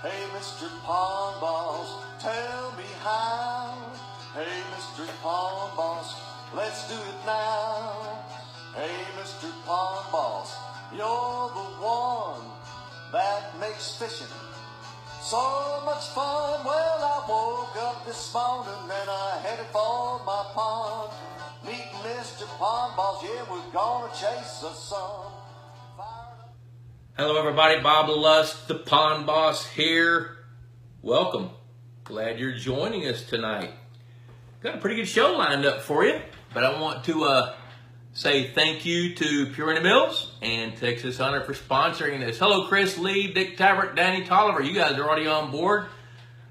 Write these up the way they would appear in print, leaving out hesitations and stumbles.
Hey, Mr. Pond Boss, tell me how. Hey, Mr. Pond Boss, let's do it now. Hey, Mr. Pond Boss, you're the one that makes fishing so much fun. Well, I woke up this morning and I headed for my pond. Meet Mr. Pond Boss, yeah, we're gonna chase the sun. Hello everybody, Bob Lusk, the Pond Boss here. Welcome. Glad you're joining us tonight. Got a pretty good show lined up for you, but I want to say thank you to Pure in the Mills and Texas Hunter for sponsoring this. Hello Chris Lee, Dick Tabbert, Danny Tolliver. You guys are already on board.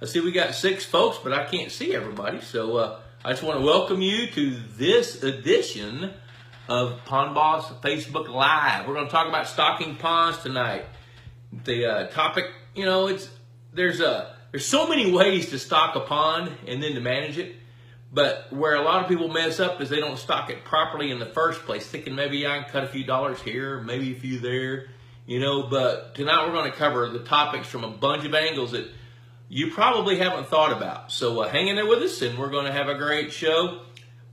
I see we got 6 folks, but I can't see everybody. So I just want to welcome you to this edition of Pond Boss Facebook Live. We're going to talk about stocking ponds tonight. The topic, you know, there's so many ways to stock a pond and then to manage it. But where a lot of people mess up is they don't stock it properly in the first place, thinking maybe I can cut a few dollars here, maybe a few there, you know. But tonight we're going to cover the topics from a bunch of angles that you probably haven't thought about. So hang in there with us, and we're going to have a great show.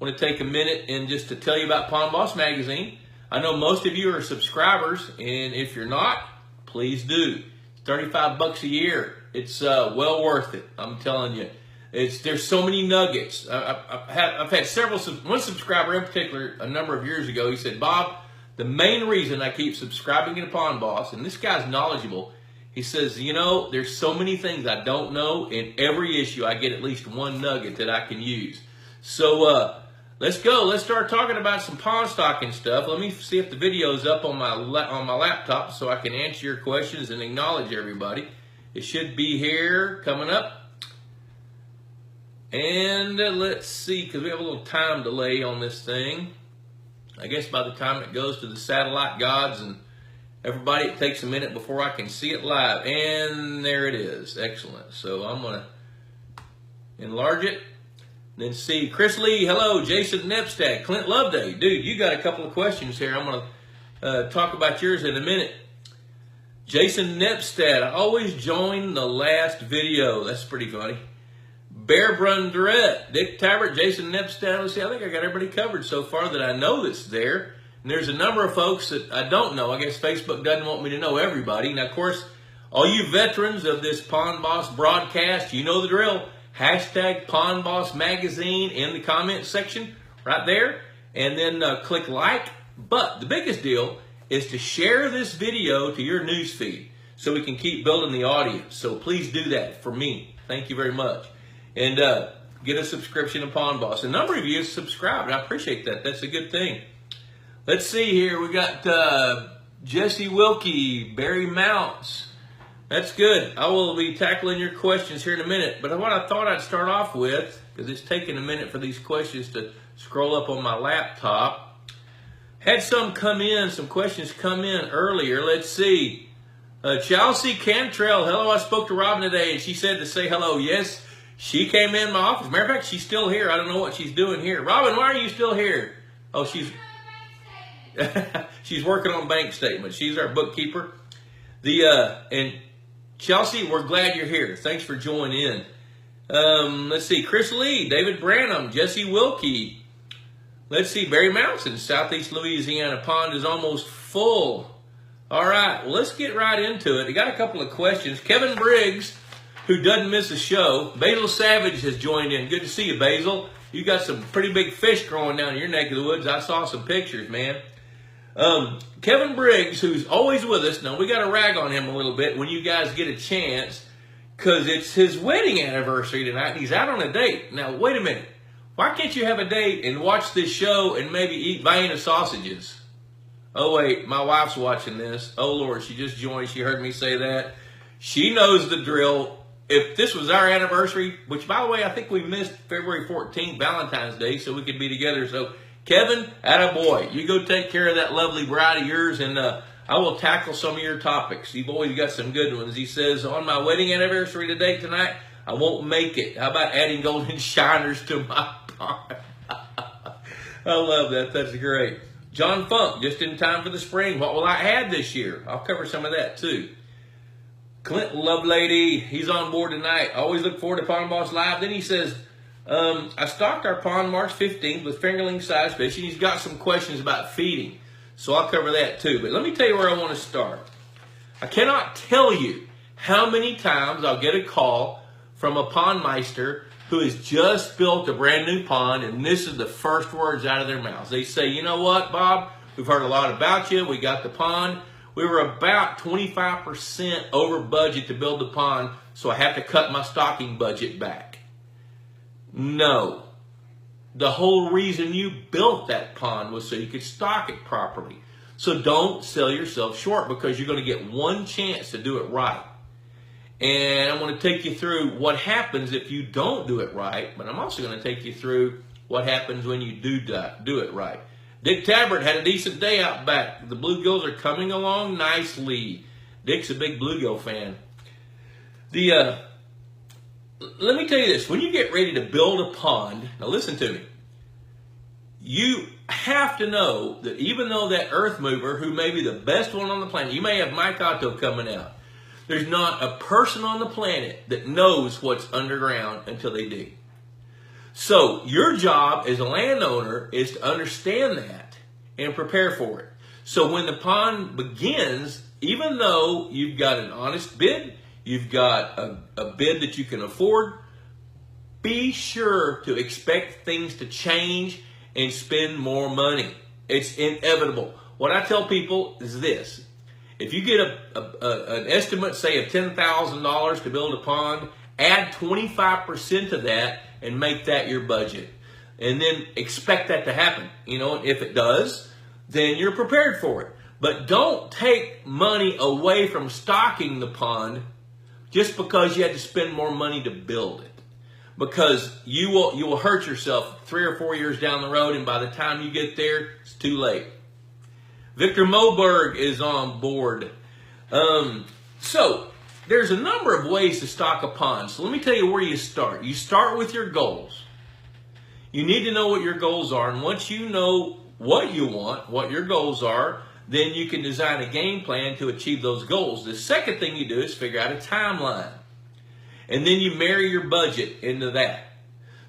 I want to take a minute and just to tell you about Pond Boss Magazine. I know most of you are subscribers, and if you're not, please do. It's $35 a year. It's well worth it. I'm telling you. There's so many nuggets. I've had several. One subscriber in particular, a number of years ago, he said, "Bob, the main reason I keep subscribing to Pond Boss, and this guy's knowledgeable. He says, you know, there's so many things I don't know. In every issue, I get at least one nugget that I can use." So let's go. Let's start talking about some pond stocking stuff. Let me see if the video's up on my laptop so I can answer your questions and acknowledge everybody. It should be here coming up. And let's see, because we have a little time delay on this thing. I guess by the time it goes to the satellite gods and everybody, it takes a minute before I can see it live. And there it is. Excellent. So I'm going to enlarge it. Then see, Chris Lee, hello, Jason Nepstad, Clint Loveday. Dude, you got a couple of questions here. I'm going to talk about yours in a minute. Jason Nepstad, I always join the last video. That's pretty funny. Bear Brundrette, Dick Tabbert, Jason Nepstad. Let's see, I think I got everybody covered so far that I know that's there. And there's a number of folks that I don't know. I guess Facebook doesn't want me to know everybody. Now, of course, all you veterans of this Pond Boss broadcast, you know the drill. Hashtag Pond Boss Magazine in the comment section right there. And then click like. But the biggest deal is to share this video to your news feed so we can keep building the audience. So please do that for me. Thank you very much. And get a subscription to Pond Boss. A number of you have subscribed. I appreciate that. That's a good thing. Let's see here. We got Jesse Wilkie, Barry Mounts. That's good. I will be tackling your questions here in a minute. But what I thought I'd start off with, because it's taking a minute for these questions to scroll up on my laptop. Had some questions come in earlier. Let's see. Chelsea Cantrell, hello, I spoke to Robin today, and she said to say hello. Yes, she came in my office. Matter of fact, she's still here. I don't know what she's doing here. Robin, why are you still here? Oh, she's she's working on bank statements. She's our bookkeeper. And Chelsea, we're glad you're here. Thanks for joining in. Let's see. Chris Lee, David Branham, Jesse Wilkie. Let's see. Barry Mounts in Southeast Louisiana. Pond is almost full. All right. Well, let's get right into it. I got a couple of questions. Kevin Briggs, who doesn't miss a show. Basil Savage has joined in. Good to see you, Basil. You got some pretty big fish growing down in your neck of the woods. I saw some pictures, man. Kevin Briggs, who's always with us. Now, we got to rag on him a little bit when you guys get a chance, because it's his wedding anniversary tonight, and he's out on a date. Now, wait a minute. Why can't you have a date and watch this show and maybe eat Vienna sausages? Oh, wait, my wife's watching this. Oh, Lord, she just joined. She heard me say that. She knows the drill. If this was our anniversary, which, by the way, I think we missed February 14th, Valentine's Day, so we could be together. So, Kevin, attaboy. You go take care of that lovely bride of yours, and I will tackle some of your topics. You've always got some good ones. He says, on my wedding anniversary today, tonight, I won't make it. How about adding golden shiners to my pond? I love that. That's great. John Funk, just in time for the spring. What will I add this year? I'll cover some of that, too. Clint Lovelady, he's on board tonight. Always look forward to Pond Boss Live. Then he says, I stocked our pond March 15th with fingerling-sized fish, and he's got some questions about feeding. So I'll cover that too. But let me tell you where I want to start. I cannot tell you how many times I'll get a call from a pondmeister who has just built a brand new pond, and this is the first words out of their mouths. They say, you know what, Bob? We've heard a lot about you. We got the pond. We were about 25% over budget to build the pond, so I have to cut my stocking budget back. No. The whole reason you built that pond was so you could stock it properly. So don't sell yourself short, because you're going to get one chance to do it right. And I'm going to take you through what happens if you don't do it right, but I'm also going to take you through what happens when you do it right. Dick Tabbert had a decent day out back. The bluegills are coming along nicely. Dick's a big bluegill fan. Let me tell you this. When you get ready to build a pond, now listen to me. You have to know that even though that earth mover, who may be the best one on the planet, you may have Mike Otto coming out, there's not a person on the planet that knows what's underground until they dig. So your job as a landowner is to understand that and prepare for it. So when the pond begins, even though you've got an honest bid, you've got a bid that you can afford, be sure to expect things to change and spend more money. It's inevitable. What I tell people is this. If you get an estimate, say, of $10,000 to build a pond, add 25% of that and make that your budget. And then expect that to happen. You know, if it does, then you're prepared for it. But don't take money away from stocking the pond just because you had to spend more money to build it. Because you will hurt yourself 3 or 4 years down the road, and by the time you get there, it's too late. Victor Moberg is on board. So there's a number of ways to stock a pond. So let me tell you where you start. You start with your goals. You need to know what your goals are, and once you know what you want, what your goals are, then you can design a game plan to achieve those goals. The second thing you do is figure out a timeline. And then you marry your budget into that.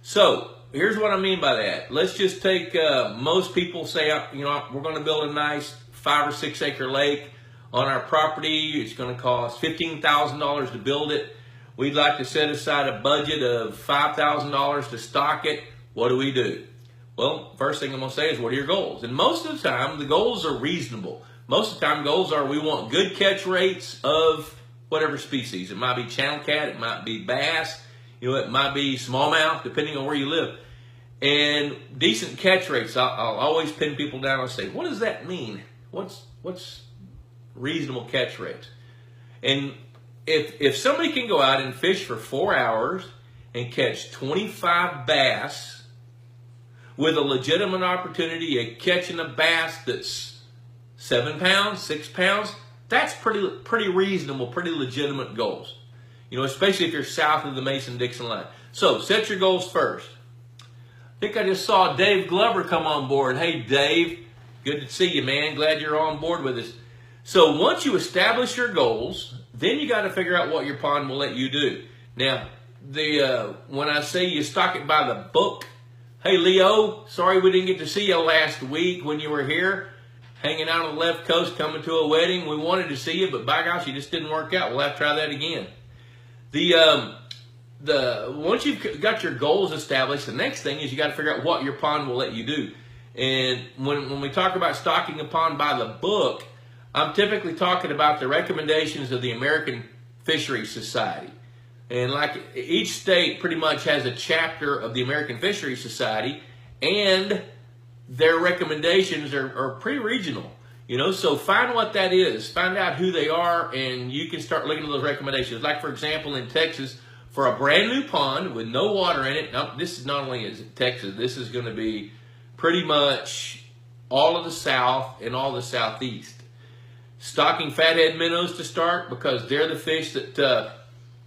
So here's what I mean by that. Let's just take, most people say, you know, we're going to build a nice 5 or 6 acre lake on our property. It's going to cost $15,000 to build it. We'd like to set aside a budget of $5,000 to stock it. What do? Well, first thing I'm going to say is, what are your goals? And most of the time, the goals are reasonable. Most of the time, goals are, we want good catch rates of whatever species. It might be channel cat, it might be bass, you know, it might be smallmouth, depending on where you live. And decent catch rates, I'll always pin people down and say, what does that mean? What's reasonable catch rates? And if somebody can go out and fish for 4 hours and catch 25 bass with a legitimate opportunity of catching a bass that's 7 pounds, 6 pounds, that's pretty reasonable, pretty legitimate goals. You know, especially if you're south of the Mason-Dixon line. So set your goals first. I think I just saw Dave Glover come on board. Hey, Dave, good to see you, man. Glad you're on board with us. So once you establish your goals, then you got to figure out what your pond will let you do. Now, when I say you stock it by the book, hey, Leo, sorry we didn't get to see you last week when you were here, hanging out on the left coast, coming to a wedding. We wanted to see you, but by gosh, you just didn't work out. We'll have to try that again. Once you've got your goals established, the next thing is you got to figure out what your pond will let you do. And when we talk about stocking a pond by the book, I'm typically talking about the recommendations of the American Fisheries Society. And like each state pretty much has a chapter of the American Fisheries Society, and their recommendations are pretty regional. You know, so find what that is, find out who they are, and you can start looking at those recommendations. Like, for example, in Texas, for a brand new pond with no water in it, now, this is not only in Texas, this is going to be pretty much all of the South and all the Southeast. Stocking fathead minnows to start, because they're the fish that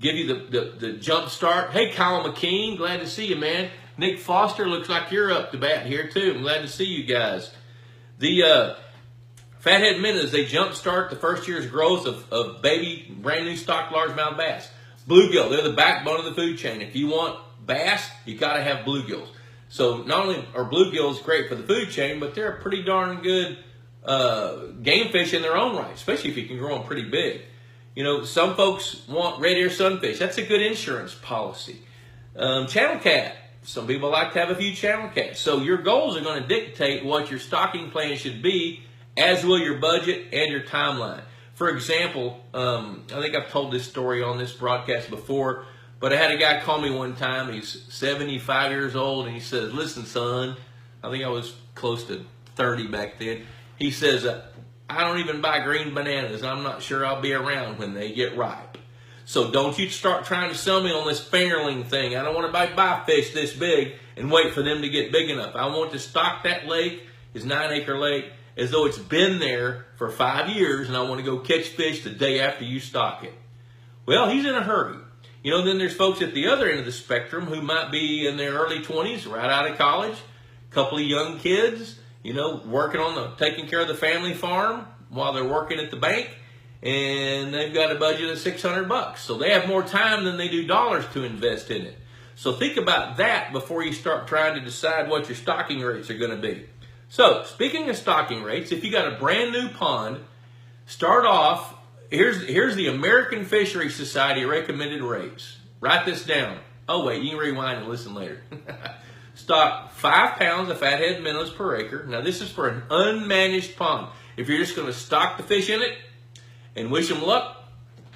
give you the jump start. Hey, Kyle McKean, glad to see you, man. Nick Foster, looks like you're up to bat here too. I'm glad to see you guys. Fathead minnows, they jumpstart the first year's growth of baby, brand new stocked largemouth bass. Bluegill, they're the backbone of the food chain. If you want bass, you got to have bluegills. So not only are bluegills great for the food chain, but they're a pretty darn good game fish in their own right, especially if you can grow them pretty big. You know, some folks want red ear sunfish. That's a good insurance policy. Channel cat. Some people like to have a few channel cats. So your goals are going to dictate what your stocking plan should be, as will your budget and your timeline. For example, I think I've told this story on this broadcast before, but I had a guy call me one time. He's 75 years old, and he says, listen, son, I think I was close to 30 back then. He says, I don't even buy green bananas. I'm not sure I'll be around when they get ripe. So don't you start trying to sell me on this fingerling thing. I don't want to buy fish this big and wait for them to get big enough. I want to stock that lake, his 9-acre lake, as though it's been there for 5 years, and I want to go catch fish the day after you stock it. Well, he's in a hurry. You know, then there's folks at the other end of the spectrum who might be in their early 20s, right out of college, a couple of young kids, you know, working on taking care of the family farm while they're working at the bank, and they've got a budget of $600. So they have more time than they do dollars to invest in it. So think about that before you start trying to decide what your stocking rates are going to be. So speaking of stocking rates, if you got a brand new pond, start off, here's the American Fishery Society recommended rates. Write this down. Oh wait, you can rewind and listen later. Stock 5 pounds of fathead minnows per acre. Now this is for an unmanaged pond. If you're just going to stock the fish in it and wish them luck.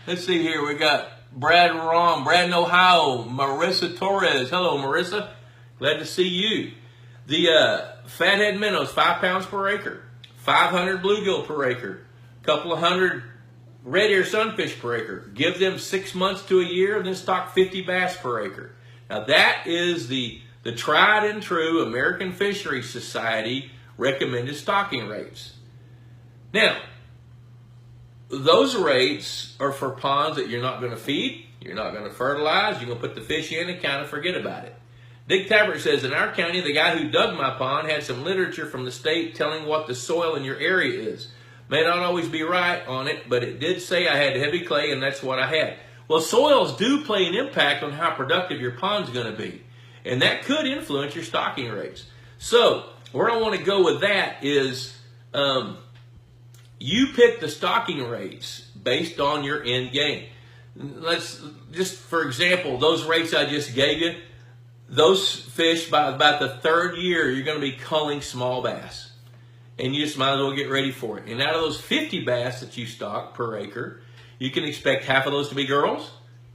Let's see here. We got Brad in Ohio, Marissa Torres. Hello, Marissa. Glad to see you. The fathead minnows, 5 pounds per acre. 500 bluegill per acre. A couple of hundred red ear sunfish per acre. Give them 6 months to a year, and then stock 50 bass per acre. Now that is the tried and true American Fishery Society recommended stocking rates. Now, those rates are for ponds that you're not going to feed, you're not going to fertilize, you're going to put the fish in and kind of forget about it. Dick Tabbert says, in our county, the guy who dug my pond had some literature from the state telling what the soil in your area is. May not always be right on it, but it did say I had heavy clay, and that's what I had. Well, soils do play an impact on how productive your pond's going to be, and that could influence your stocking rates. So where I want to go with that is you pick the stocking rates based on your end game. Let's just, for example, those rates I just gave you, those fish, by about the third year, you're going to be culling small bass. And you just might as well get ready for it. And out of those 50 bass that you stock per acre, you can expect half of those to be girls,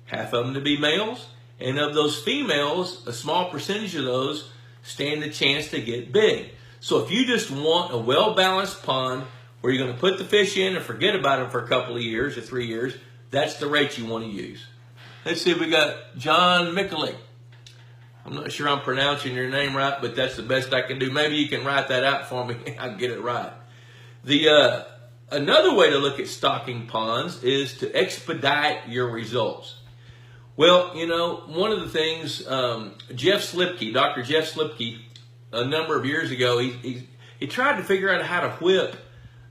half of them to be males. And of those females, a small percentage of those stand a chance to get big. So if you just want a well-balanced pond where you're going to put the fish in and forget about them for a couple of years or 3 years, that's the rate you want to use. Let's see if we got John Mikulik. I'm not sure I'm pronouncing your name right, but that's the best I can do. Maybe you can write that out for me. I'll get it right. Another way to look at stocking ponds is to expedite your results. Well, you know, one of the things, Jeff Slipke, Dr. Jeff Slipke, a number of years ago, he tried to figure out how to whip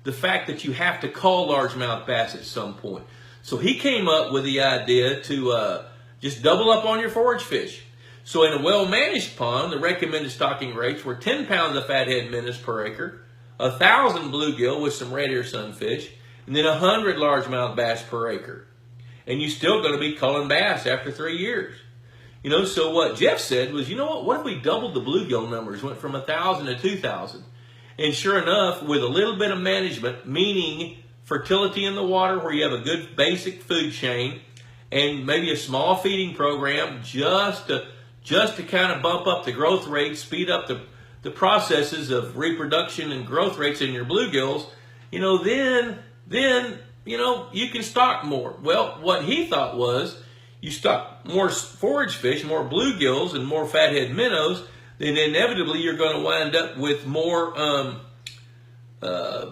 the fact that you have to cull largemouth bass at some point. So he came up with the idea to just double up on your forage fish. So in a well-managed pond, the recommended stocking rates were 10 pounds of fathead minnows per acre, 1,000 bluegill with some red ear sunfish, and then 100 largemouth bass per acre. And you're still going to be culling bass after 3 years. You know, so what Jeff said was, you know what if we doubled the bluegill numbers, went from 1,000 to 2,000? And sure enough, with a little bit of management, meaning fertility in the water where you have a good basic food chain, and maybe a small feeding program just to kind of bump up the growth rate, speed up the processes of reproduction and growth rates in your bluegills, you know, then, you know, you can stock more. Well, what he thought was you stock more forage fish, more bluegills, and more fathead minnows, then inevitably you're going to wind up with more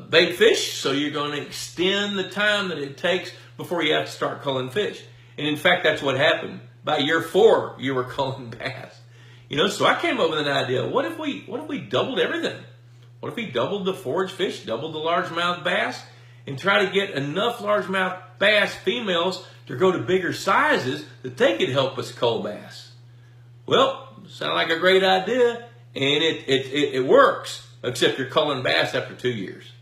bait fish, so you're going to extend the time that it takes before you have to start culling fish. And in fact, that's what happened. By year 4, you were culling bass. You know, so I came up with an idea. What if we doubled everything? What if he doubled the forage fish, doubled the largemouth bass, and try to get enough largemouth bass females to grow to bigger sizes that they could help us cull bass? Well, sounds like a great idea, and it works, except you're culling bass after 2 years.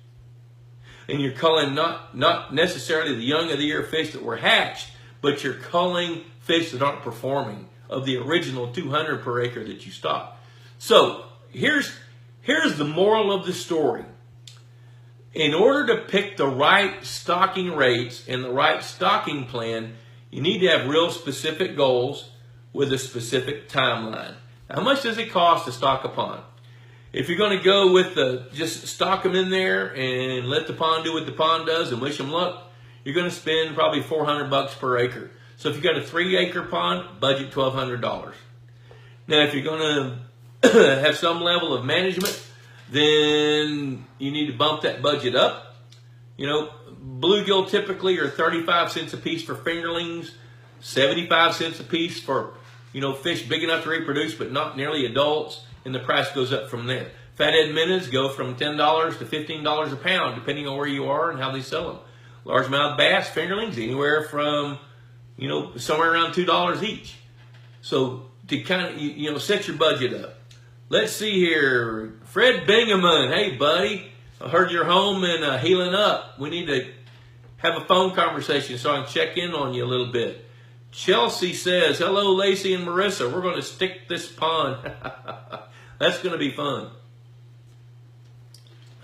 And you're culling not necessarily the young of the year fish that were hatched, but you're culling fish that aren't performing of the original 200 per acre that you stocked. So here's the moral of the story. In order to pick the right stocking rates and the right stocking plan, you need to have real specific goals with a specific timeline. How much does it cost to stock a pond? If you're going to go with just stock them in there and let the pond do what the pond does and wish them luck, you're going to spend probably $400 per acre. So if you've got a 3-acre pond, budget $1,200. Now, if you're going to have some level of management, then you need to bump that budget up. You know, bluegill typically are 35 cents a piece for fingerlings, 75 cents a piece for, fish big enough to reproduce but not nearly adults, and the price goes up from there. Fathead minnows go from $10 to $15 a pound, depending on where you are and how they sell them. Largemouth bass, fingerlings, anywhere from, somewhere around $2 each. So to kind of, set your budget up. Let's see here. Fred Bingaman, hey buddy, I heard you're home and healing up. We need to have a phone conversation so I can check in on you a little bit. Chelsea says, hello Lacey and Marissa, we're going to stick this pond. That's going to be fun.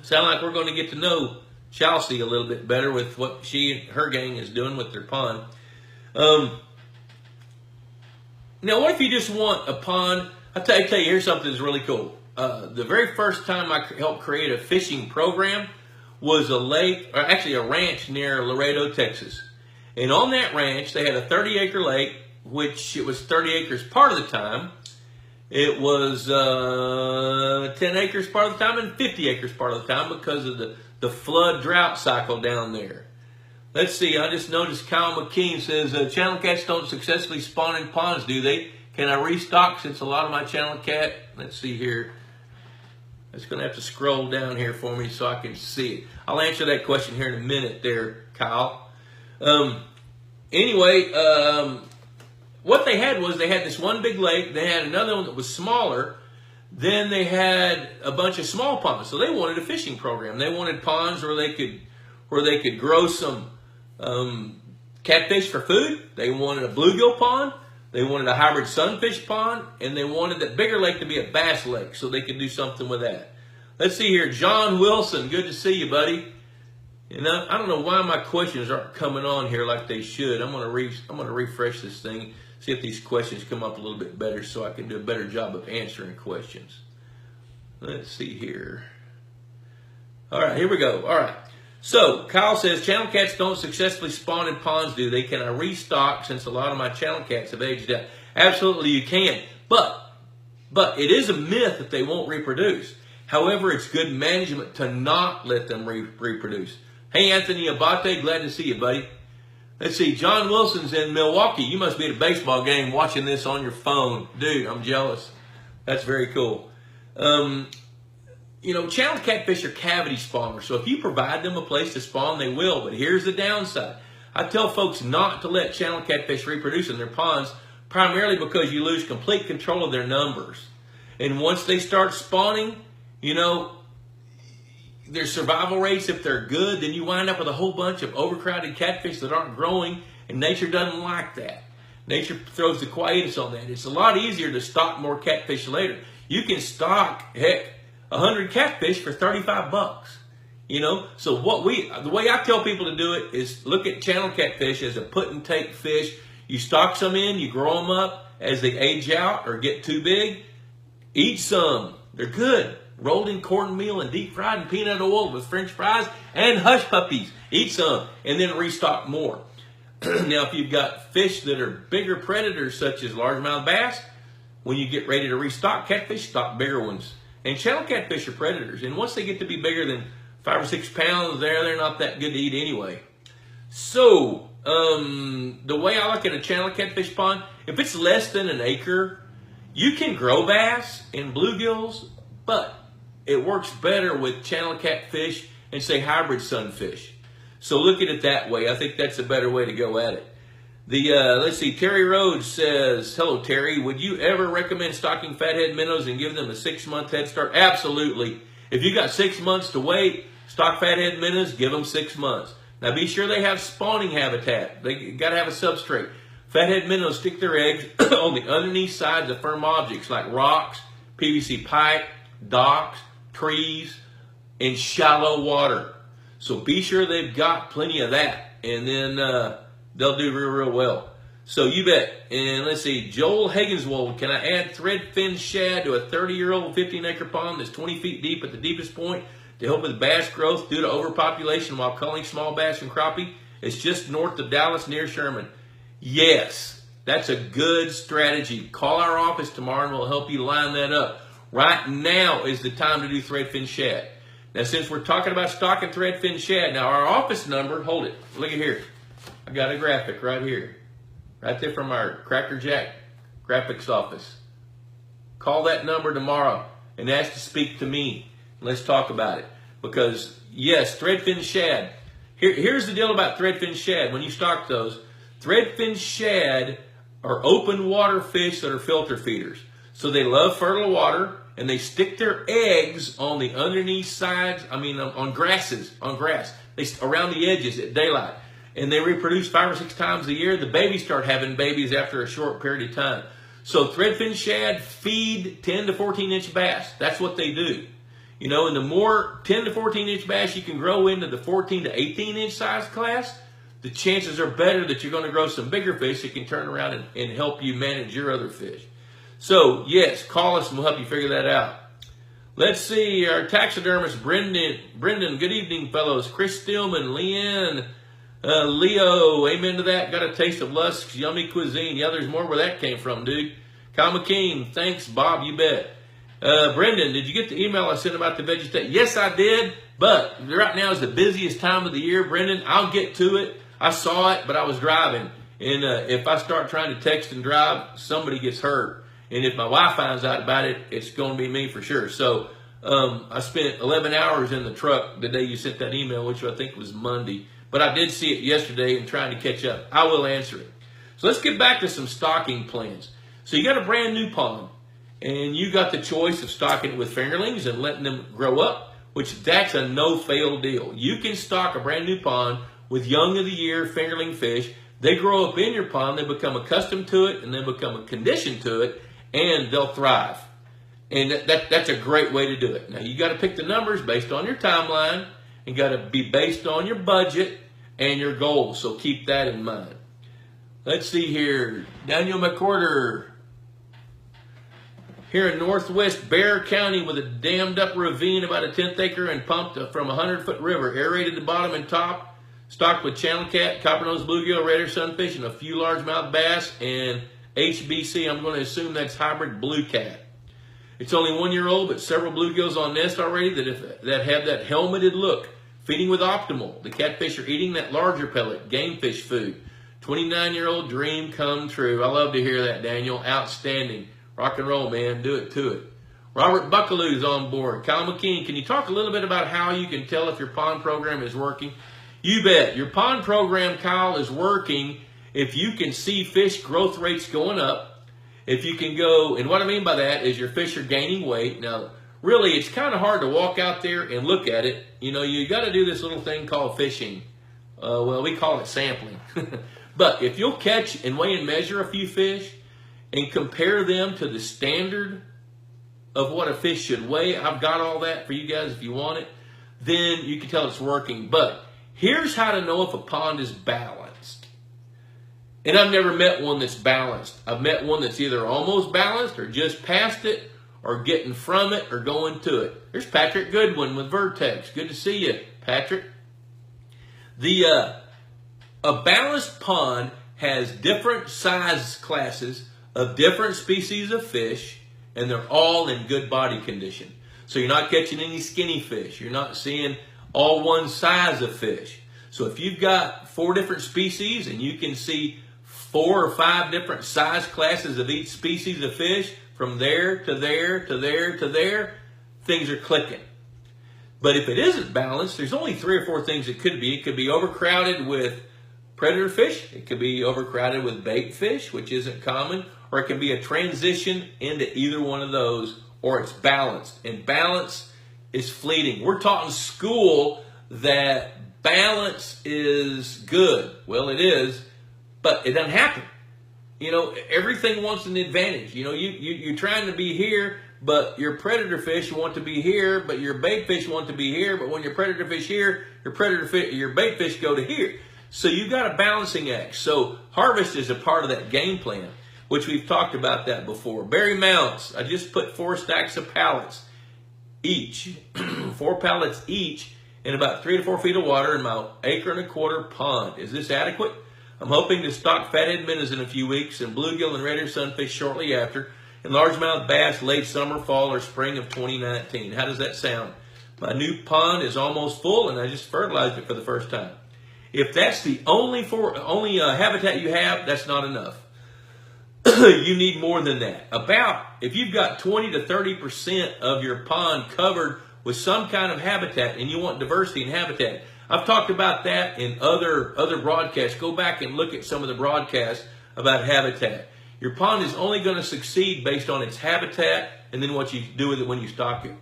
Sound like we're going to get to know Chelsea a little bit better with what she and her gang is doing with their pond. Now, what if you just want a pond? I'll tell you, here's something that's really cool. The very first time I helped create a fishing program was a lake, or actually a ranch near Laredo, Texas. And on that ranch, they had a 30-acre lake, which it was 30 acres part of the time. It was 10 acres part of the time and 50 acres part of the time because of the flood drought cycle down there. Let's see, I just noticed Kyle McKean says, channel cats don't successfully spawn in ponds, do they? Can I restock since a lot of my channel cat? Let's see here. It's going to have to scroll down here for me so I can see it. I'll answer that question here in a minute there, Kyle. Anyway, what they had was they had this one big lake. They had another one that was smaller. Then they had a bunch of small ponds. So they wanted a fishing program. They wanted ponds where they could grow some catfish for food. They wanted a bluegill pond. They wanted a hybrid sunfish pond, and they wanted that bigger lake to be a bass lake so they could do something with that. Let's see here. John Wilson, good to see you, buddy. I don't know why my questions aren't coming on here like they should. I'm going to refresh this thing, see if these questions come up a little bit better so I can do a better job of answering questions. Let's see here. All right, here we go. All right. So, Kyle says, channel cats don't successfully spawn in ponds, do they? Can I restock since a lot of my channel cats have aged out? Absolutely you can. But it is a myth that they won't reproduce. However, it's good management to not let them reproduce. Hey, Anthony Abate, glad to see you, buddy. Let's see, John Wilson's in Milwaukee. You must be at a baseball game watching this on your phone. Dude, I'm jealous. That's very cool. Channel catfish are cavity spawners, so if you provide them a place to spawn, they will. But here's the downside. I tell folks not to let channel catfish reproduce in their ponds, primarily because you lose complete control of their numbers. And once they start spawning, their survival rates, if they're good, then you wind up with a whole bunch of overcrowded catfish that aren't growing, and nature doesn't like that. Nature throws the quietus on that. It's a lot easier to stock more catfish later. You can stock, 100 catfish for $35. So the way I tell people to do it is look at channel catfish as a put and take fish. You stock some in, you grow them up as they age out or get too big. Eat some. They're good. Rolled in cornmeal and deep fried in peanut oil with French fries and hush puppies. Eat some and then restock more. Now, if you've got fish that are bigger predators such as largemouth bass, when you get ready to restock catfish, stock bigger ones. And channel catfish are predators. And once they get to be bigger than 5 or 6 pounds, they're not that good to eat anyway. So, the way I look at a channel catfish pond, if it's less than an acre, you can grow bass and bluegills, but it works better with channel catfish and say hybrid sunfish. So look at it that way. I think that's a better way to go at it. Let's see, Terry Rhodes says, hello Terry, would you ever recommend stocking fathead minnows and give them a 6-month head start? Absolutely. If you got 6 months to wait, stock fathead minnows, give them 6 months. Now be sure they have spawning habitat. They got to have a substrate. Fathead minnows stick their eggs on the underneath sides of firm objects like rocks, PVC pipe, docks, trees, and shallow water. So be sure they've got plenty of that, and then they'll do real well. So you bet. And let's see, Joel Hagenswold, can I add threadfin shad to a 30-year-old 15-acre pond that's 20 feet deep at the deepest point to help with bass growth due to overpopulation while culling small bass and crappie? It's just north of Dallas near Sherman. Yes, that's a good strategy. Call our office tomorrow and we'll help you line that up. Right now is the time to do threadfin shad. Now, since we're talking about stocking threadfin shad, now our office number, hold it, look at here. I got a graphic right here, right there from our Cracker Jack graphics office. Call that number tomorrow and ask to speak to me. Let's talk about it. Because, yes, threadfin shad. Here's the deal about threadfin shad. When you stock those, threadfin shad are open water fish that are filter feeders. So they love fertile water, and they stick their eggs on the underneath sides, on grass, around the edges at daylight. And they reproduce 5 or 6 times a year. The babies start having babies after a short period of time. So threadfin shad feed 10 to 14-inch bass. That's what they do. You know, and the more 10 to 14-inch bass you can grow into the 14 to 18-inch size class, the chances are better that you're going to grow some bigger fish that can turn around and help you manage your other fish. So, yes, call us and we'll help you figure that out. Let's see, our taxidermist, Brendan, good evening, fellows. Chris Stillman, Leanne, Leo, amen to that. Got a taste of Lusk's yummy cuisine. Yeah, there's more where that came from, dude. Kyle McKean, thanks, Bob, you bet. Brendan, did you get the email I sent about the vegetation? Yes, I did, but right now is the busiest time of the year, Brendan. I'll get to it. I saw it, but I was driving. And if I start trying to text and drive, somebody gets hurt. And if my wife finds out about it, it's going to be me for sure. So I spent 11 hours in the truck the day you sent that email, which I think was Monday. But I did see it yesterday and trying to catch up. I will answer it. So let's get back to some stocking plans. So you got a brand new pond, and you got the choice of stocking it with fingerlings and letting them grow up, which that's a no-fail deal. You can stock a brand new pond with young-of-the-year fingerling fish. They grow up in your pond, they become accustomed to it, and they become conditioned to it, and they'll thrive. And that's a great way to do it. Now, you got to pick the numbers based on your timeline, and got to be based on your budget and your goals, so keep that in mind. Let's see here. Daniel McCord here in northwest Bear County with a dammed up ravine about a 10th acre and pumped from a 100-foot river, aerated the bottom and top, stocked with channel cat, copper-nosed bluegill, red-ear sunfish, and a few largemouth bass, and HBC, I'm going to assume that's hybrid blue cat. It's only 1 year old, but several bluegills on nest already that have that helmeted look. Feeding with optimal. The catfish are eating that larger pellet, game fish food. 29-year-old dream come true. I love to hear that, Daniel. Outstanding. Rock and roll, man. Do it to it. Robert Buckaloo's on board. Kyle McKean, can you talk a little bit about how you can tell if your pond program is working? You bet. Your pond program, Kyle, is working if you can see fish growth rates going up. If you can go, and what I mean by that is your fish are gaining weight. Now, really, it's kind of hard to walk out there and look at it. You know, you got to do this little thing called fishing. Well, we call it sampling. But if you'll catch and weigh and measure a few fish and compare them to the standard of what a fish should weigh, I've got all that for you guys if you want it, then you can tell it's working. But here's how to know if a pond is balanced. And I've never met one that's balanced. I've met one that's either almost balanced or just past it or getting from it or going to it. There's Patrick Goodwin with Vertex. Good to see you, Patrick. A balanced pond has different size classes of different species of fish, and they're all in good body condition. So you're not catching any skinny fish. You're not seeing all one size of fish. So if you've got 4 different species and you can see 4 or 5 different size classes of each species of fish, from there to there to there to there, things are clicking. But if it isn't balanced, there's only 3 or 4 things it could be. It could be overcrowded with predator fish. It could be overcrowded with bait fish, which isn't common. Or it can be a transition into either one of those, or it's balanced. And balance is fleeting. We're taught in school that balance is good. Well, it is, but it doesn't happen. You know, everything wants an advantage. You know, you're trying to be here, but your predator fish want to be here, but your bait fish want to be here. But when your predator fish here, your bait fish go to here. So you've got a balancing act. So harvest is a part of that game plan, which we've talked about that before. Berry mounts. I just put 4 stacks of pallets each, 4 pallets each, in about 3 to 4 feet of water in my 1.25 acre pond. Is this adequate? I'm hoping to stock fathead minnows in a few weeks and bluegill and red-eared sunfish shortly after, and largemouth bass late summer, fall, or spring of 2019. How does that sound? My new pond is almost full, and I just fertilized it for the first time. If that's the only habitat you have, that's not enough. You need more than that. If you've got 20 to 30% of your pond covered with some kind of habitat, and you want diversity in habitat, I've talked about that in other broadcasts. Go back and look at some of the broadcasts about habitat. Your pond is only going to succeed based on its habitat and then what you do with it when you stock it.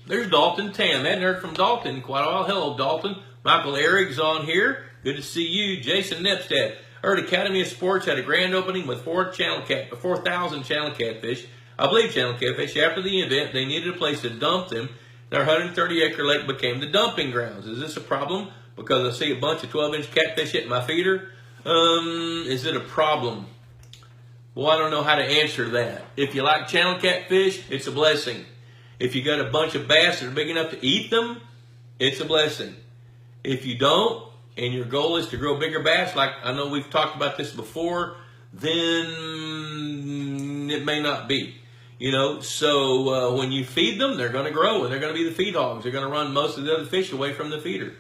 There's Dalton Tam. I hadn't heard from Dalton in quite a while. Hello, Dalton. Michael Erig's on here. Good to see you. Jason Nepstad. Heard Academy of Sports had a grand opening with 4,000 channel catfish. I believe channel catfish. After the event, they needed a place to dump them. Their 130-acre lake became the dumping grounds. Is this a problem? Because I see a bunch of 12-inch catfish hitting my feeder. Is it a problem? Well, I don't know how to answer that. If you like channel catfish, it's a blessing. If you got a bunch of bass that are big enough to eat them, it's a blessing. If you don't, and your goal is to grow bigger bass, like I know we've talked about this before, then it may not be. You know, so when you feed them, they're going to grow, and they're going to be the feed hogs. They're going to run most of the other fish away from the feeder.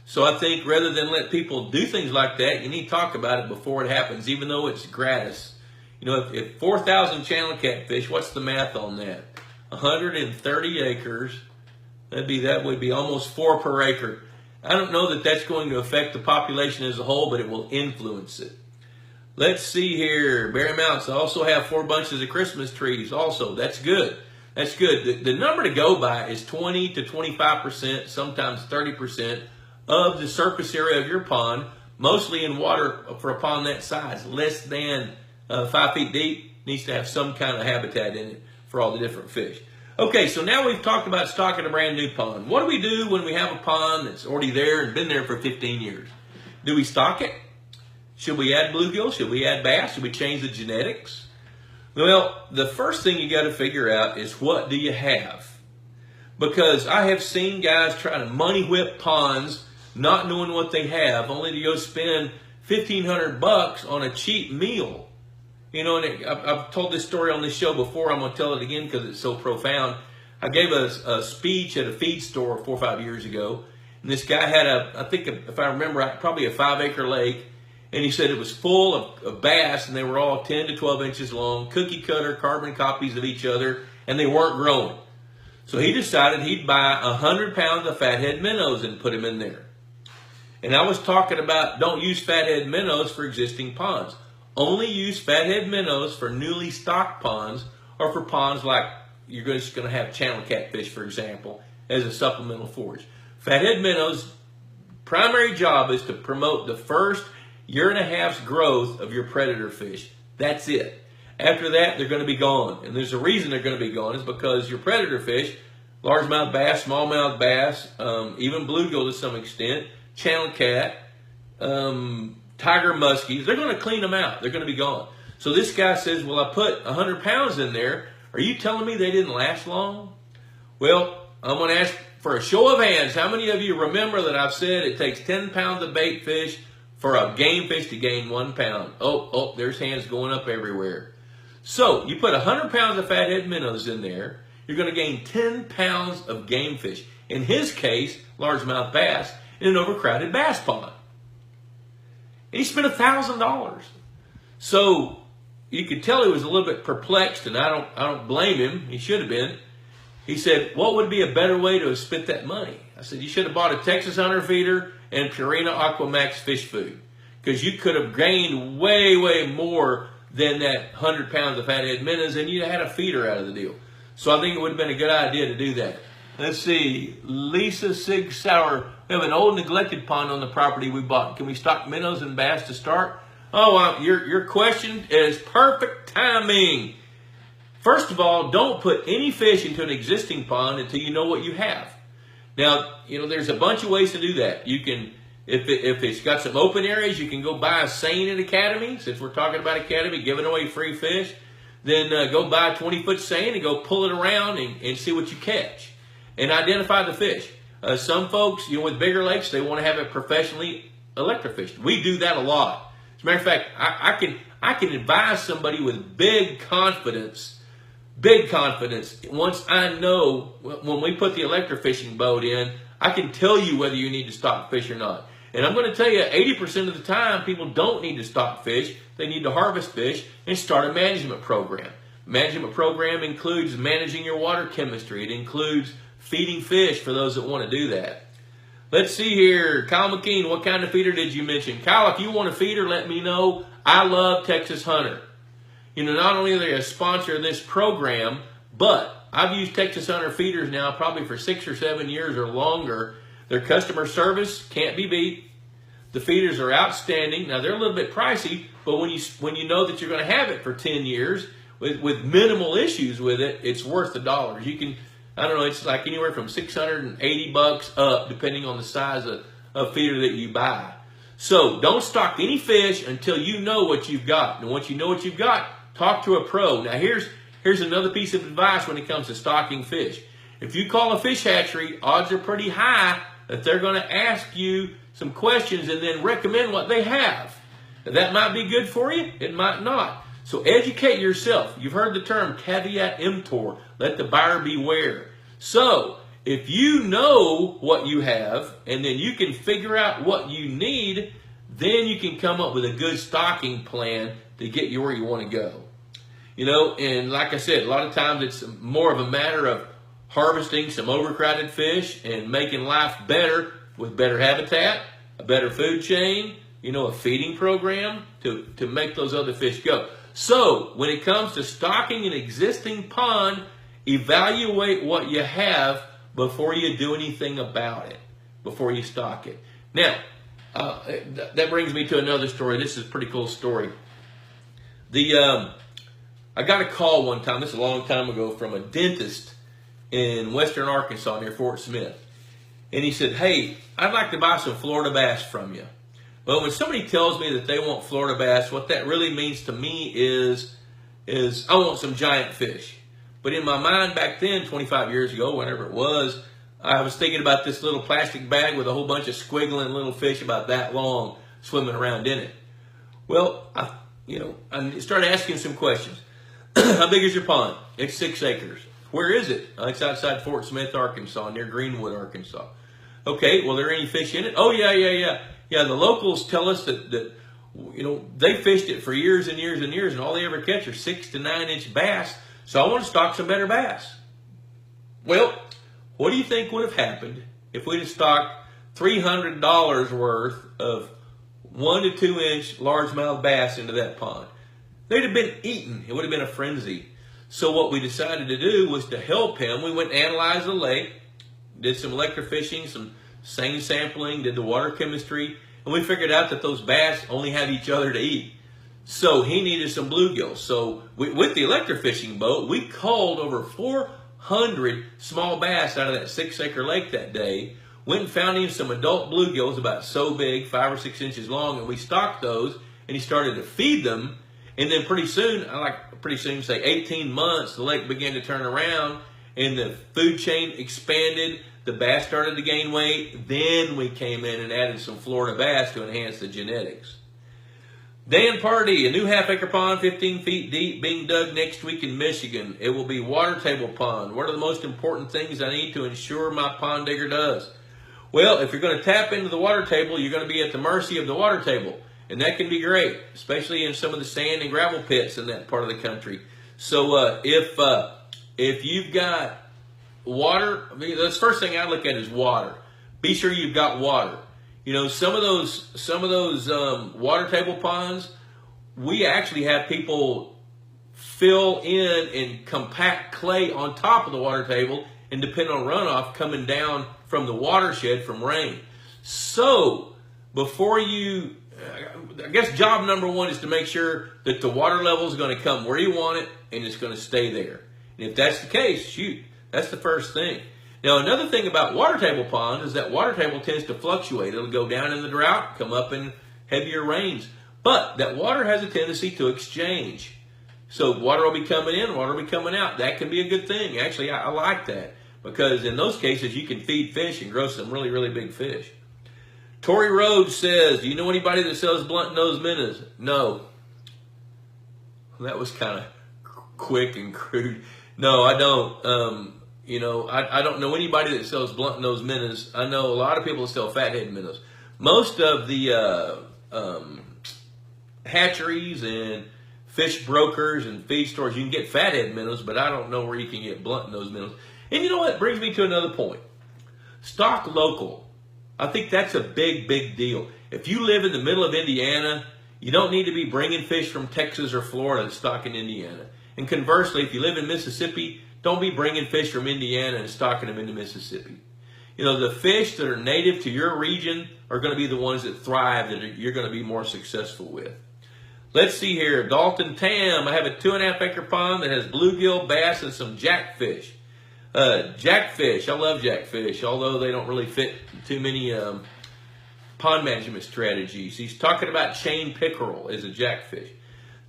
So I think rather than let people do things like that, you need to talk about it before it happens, even though it's gratis. You know, if 4,000 channel catfish, what's the math on that? 130 acres, that would be almost 4 per acre. I don't know that that's going to affect the population as a whole, but it will influence it. Let's see here. Berry Mountains also have 4 bunches of Christmas trees also. That's good. That's good. The number to go by is 20 to 25%, sometimes 30% of the surface area of your pond, mostly in water for a pond that size, less than 5 feet deep, needs to have some kind of habitat in it for all the different fish. Okay, so now we've talked about stocking a brand new pond. What do we do when we have a pond that's already there and been there for 15 years? Do we stock it? Should we add bluegill? Should we add bass? Should we change the genetics? Well, the first thing you got to figure out is, what do you have? Because I have seen guys try to money whip ponds, not knowing what they have, only to go spend $1,500 on a cheap meal. You know, and I've told this story on this show before. I'm going to tell it again because it's so profound. I gave a speech at a feed store 4 or 5 years ago, and this guy had I think if I remember right, probably a 5-acre lake, and he said it was full of bass, and they were all 10 to 12 inches long, cookie cutter, carbon copies of each other, and they weren't growing. So he decided he'd buy 100 pounds of fathead minnows and put them in there. And I was talking about, don't use fathead minnows for existing ponds. Only use fathead minnows for newly stocked ponds, or for ponds like you're just going to have channel catfish, for example, as a supplemental forage. Fathead minnows' primary job is to promote the first 1.5 years growth of your predator fish. That's it. After that, they're going to be gone. And there's a reason they're going to be gone, is because your predator fish, largemouth bass, smallmouth bass, even bluegill to some extent, channel cat, tiger muskies, they're going to clean them out. They're going to be gone. So this guy says, well, I put 100 pounds in there. Are you telling me they didn't last long? Well, I'm going to ask for a show of hands. How many of you remember that I've said it takes 10 pounds of bait fish for a game fish to gain 1 pound? Oh, there's hands going up everywhere. So you put 100 pounds of fathead minnows in there, you're going to gain 10 pounds of game fish. In his case, largemouth bass, in an overcrowded bass pond. And he spent $1,000. So you could tell he was a little bit perplexed, and I don't blame him. He should have been. He said, what would be a better way to have spent that money? I said, you should have bought a Texas Hunter feeder and Purina Aquamax fish food, because you could have gained way, way more than that 100 pounds of fathead minnows, and you had a feeder out of the deal. So I think it would have been a good idea to do that. Let's see, Lisa Sig Sauer. We have an old neglected pond on the property we bought. Can we stock minnows and bass to start? Oh, your question is perfect timing. First of all, don't put any fish into an existing pond until you know what you have. Now, there's a bunch of ways to do that. You can, if it's got some open areas, you can go buy a seine at Academy. Since we're talking about Academy, giving away free fish, then go buy a 20-foot seine and go pull it around and see what you catch. And identify the fish. Some folks, with bigger lakes, they want to have it professionally electrofished. We do that a lot. As a matter of fact, I can advise somebody with big confidence, once I know when we put the electrofishing boat in, I can tell you whether you need to stock fish or not. And I'm going to tell you, 80% of the time, people don't need to stock fish. They need to harvest fish and start a management program. Management program includes managing your water chemistry. It includes feeding fish for those that want to do that. Let's see here. Kyle McKean, what kind of feeder did you mention? Kyle, if you want a feeder, let me know. I love Texas Hunter. Not only are they a sponsor of this program, but I've used Texas Hunter feeders now probably for 6 or 7 years or longer. Their customer service can't be beat. The feeders are outstanding. Now, they're a little bit pricey, but when you know that you're going to have it for 10 years with minimal issues with it, it's worth the dollars. You can, it's like anywhere from $680 up, depending on the size of feeder that you buy. So don't stock any fish until you know what you've got. And once you know what you've got, talk to a pro. Now here's another piece of advice when it comes to stocking fish. If you call a fish hatchery, odds are pretty high that they're going to ask you some questions and then recommend what they have. Now, that might be good for you. It might not. So educate yourself. You've heard the term caveat emptor. Let the buyer beware. So if you know what you have and then you can figure out what you need, then you can come up with a good stocking plan to get you where you want to go. And like I said, a lot of times it's more of a matter of harvesting some overcrowded fish and making life better with better habitat, a better food chain, a feeding program to make those other fish go. So when it comes to stocking an existing pond, evaluate what you have before you do anything about it, before you stock it. Now, that brings me to another story. This is a pretty cool story. I got a call one time, this is a long time ago, from a dentist in western Arkansas near Fort Smith. And he said, hey, I'd like to buy some Florida bass from you. Well, when somebody tells me that they want Florida bass, what that really means to me is I want some giant fish. But in my mind back then, 25 years ago, whenever it was, I was thinking about this little plastic bag with a whole bunch of squiggling little fish about that long swimming around in it. Well, I started asking some questions. How big is your pond? It's 6 acres. Where is it? It's outside Fort Smith, Arkansas, near Greenwood, Arkansas. Okay, well, there any fish in it? Oh, yeah. Yeah, the locals tell us that they fished it for years and years and years, and all they ever catch are 6 to 9 inch bass. So I want to stock some better bass. Well, what do you think would have happened if we'd have stocked $300 worth of 1 to 2 inch largemouth bass into that pond? They'd have been eaten. It would have been a frenzy. So what we decided to do was to help him. We went and analyzed the lake, did some electrofishing, some seine sampling, did the water chemistry, and we figured out that those bass only have each other to eat. So he needed some bluegill. So with the electrofishing boat, we culled over 400 small bass out of that 6 acre lake that day, went and found him some adult bluegills about so big, 5 or 6 inches long, and we stocked those, and he started to feed them. And then pretty soon, say 18 months, the lake began to turn around and the food chain expanded. The bass started to gain weight. Then we came in and added some Florida bass to enhance the genetics. Dan Pardee, a new half-acre pond, 15 feet deep, being dug next week in Michigan. It will be water table pond. What are the most important things I need to ensure my pond digger does? Well, if you're going to tap into the water table, you're going to be at the mercy of the water table. And that can be great, especially in some of the sand and gravel pits in that part of the country. So if you've got water, I mean, the first thing I look at is water. Be sure you've got water. You know, some of those water table ponds, we actually have people fill in and compact clay on top of the water table, and depending on runoff coming down from the watershed from rain. So before you, I guess job number one is to make sure that the water level is going to come where you want it and it's going to stay there. And if that's the case, shoot, that's the first thing. Now, another thing about water table ponds is that water table tends to fluctuate. It'll go down in the drought, come up in heavier rains. But that water has a tendency to exchange. So water will be coming in, water will be coming out. That can be a good thing. Actually, I like that, because in those cases, you can feed fish and grow some really, really big fish. Tory Rhodes says, do you know anybody that sells blunt-nosed minnows? No. That was kind of quick and crude. No, I don't. You know, I don't know anybody that sells blunt-nosed minnows. I know a lot of people that sell fathead minnows. Most of the hatcheries and fish brokers and feed stores, you can get fathead minnows, but I don't know where you can get blunt-nosed minnows. And you know what? Brings me to another point. Stock local. I think that's a big, big deal. If you live in the middle of Indiana, you don't need to be bringing fish from Texas or Florida to stock in Indiana. And conversely, if you live in Mississippi, don't be bringing fish from Indiana and stocking them into Mississippi. You know, the fish that are native to your region are going to be the ones that thrive, that you're going to be more successful with. Let's see here. Dalton Tam, I have a 2.5 acre pond that has bluegill, bass, and some jackfish. Jackfish, I love jackfish, although they don't really fit too many pond management strategies. He's talking about chain pickerel as a jackfish.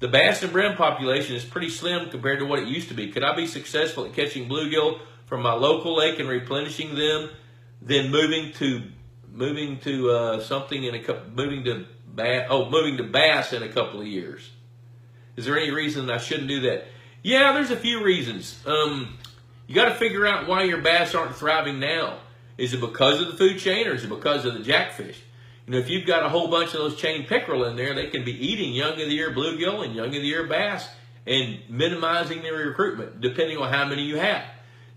The bass and brim population is pretty slim compared to what it used to be. Could I be successful at catching bluegill from my local lake and replenishing them, then moving to bass in a couple of years? Is there any reason I shouldn't do that? Yeah, there's a few reasons. You got to figure out why your bass aren't thriving now. Is it because of the food chain, or is it because of the jackfish? You know, if you've got a whole bunch of those chain pickerel in there, they can be eating young of the year bluegill and young of the year bass and minimizing their recruitment, depending on how many you have.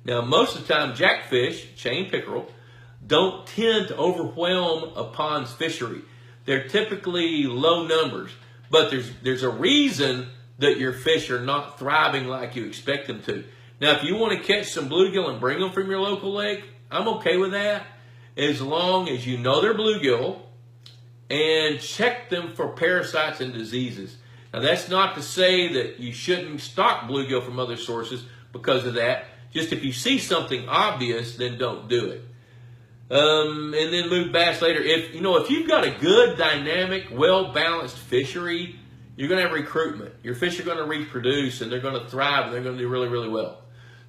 Now, most of the time, jackfish, chain pickerel, don't tend to overwhelm a pond's fishery. They're typically low numbers, but there's a reason that your fish are not thriving like you expect them to. Now, if you want to catch some bluegill and bring them from your local lake, I'm okay with that, as long as you know they're bluegill and check them for parasites and diseases. Now, that's not to say that you shouldn't stock bluegill from other sources because of that. Just if you see something obvious, then don't do it. And then move bass later. If you've got a good, dynamic, well-balanced fishery, you're going to have recruitment. Your fish are going to reproduce, and they're going to thrive, and they're going to do really, really well.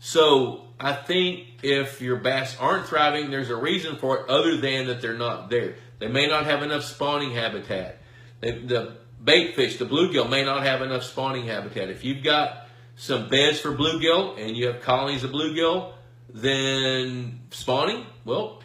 So I think if your bass aren't thriving, there's a reason for it other than that they're not there. They may not have enough spawning habitat. The bait fish, the bluegill, may not have enough spawning habitat. If you've got some beds for bluegill and you have colonies of bluegill, then spawning, well,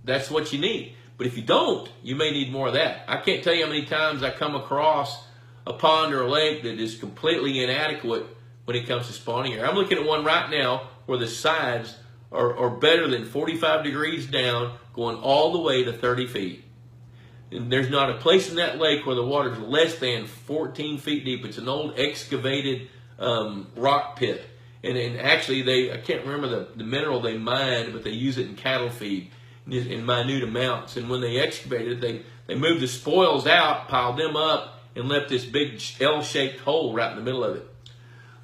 that's what you need. But if you don't, you may need more of that. I can't tell you how many times I come across a pond or a lake that is completely inadequate when it comes to spawning here. I'm looking at one right now where the sides are better than 45 degrees down, going all the way to 30 feet. And there's not a place in that lake where the water is less than 14 feet deep. It's an old excavated rock pit. And actually, I can't remember the mineral they mined, but they use it in cattle feed in minute amounts. And when they excavated it, they moved the spoils out, piled them up, and left this big L-shaped hole right in the middle of it.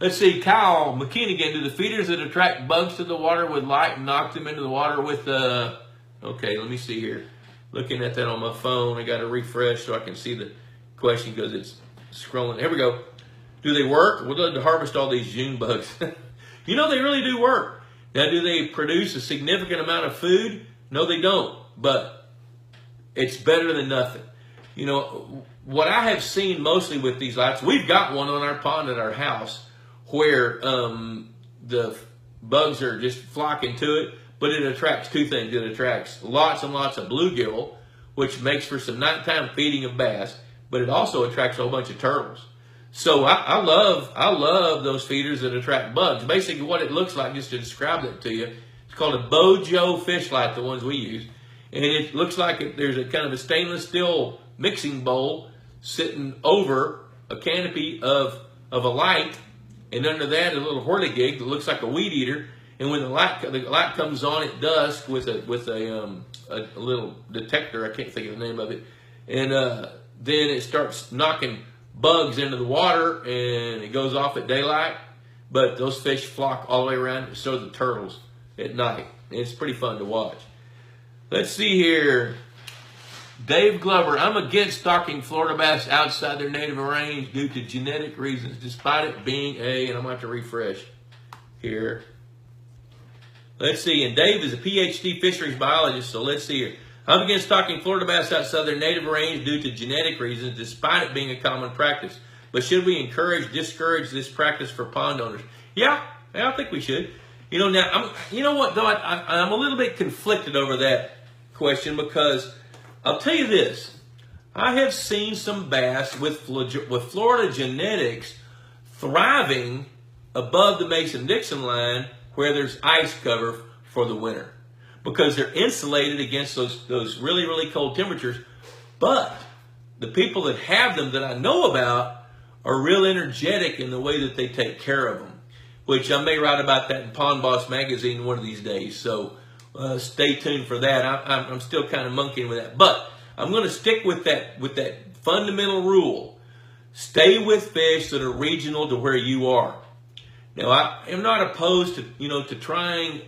Let's see, Kyle McKean again. Do the feeders that attract bugs to the water with light and knock them into the water with okay, let me see here. Looking at that on my phone, I got to refresh so I can see the question because it's scrolling. Here we go. Do they work? We'd love to harvest all these June bugs. You know, they really do work. Now, do they produce a significant amount of food? No, they don't. But it's better than nothing. You know, what I have seen mostly with these lights, we've got one on our pond at our house where the bugs are just flocking to it, but it attracts two things. It attracts lots and lots of bluegill, which makes for some nighttime feeding of bass, but it also attracts a whole bunch of turtles. So I love those feeders that attract bugs. Basically what it looks like, just to describe it to you, it's called a Bojo fish light, the ones we use. And it looks like there's a kind of a stainless steel mixing bowl sitting over a canopy of a light, and under that a little whirligig that looks like a weed eater. And when the light comes on at dusk with a little detector, I can't think of the name of it, and then it starts knocking bugs into the water, and it goes off at daylight. But those fish flock all the way around, so do the turtles at night. And it's pretty fun to watch. Let's see here. Dave Glover, I'm against stocking Florida bass outside their native range due to genetic reasons, despite it being and I'm going to have to refresh here. Let's see, and Dave is a PhD fisheries biologist, so let's see here. I'm against stocking Florida bass outside their native range due to genetic reasons, despite it being a common practice. But should we discourage this practice for pond owners? Yeah, I think we should. You know, now, you know what, though, I'm a little bit conflicted over that question, because I'll tell you this. I have seen some bass with Florida genetics thriving above the Mason-Dixon line where there's ice cover for the winter, because they're insulated against those really, really cold temperatures. But the people that have them that I know about are real energetic in the way that they take care of them, which I may write about that in Pond Boss magazine one of these days. So stay tuned for that. I'm still kind of monkeying with that, but I'm going to stick with that fundamental rule. Stay with fish that are regional to where you are. Now, I am not opposed to trying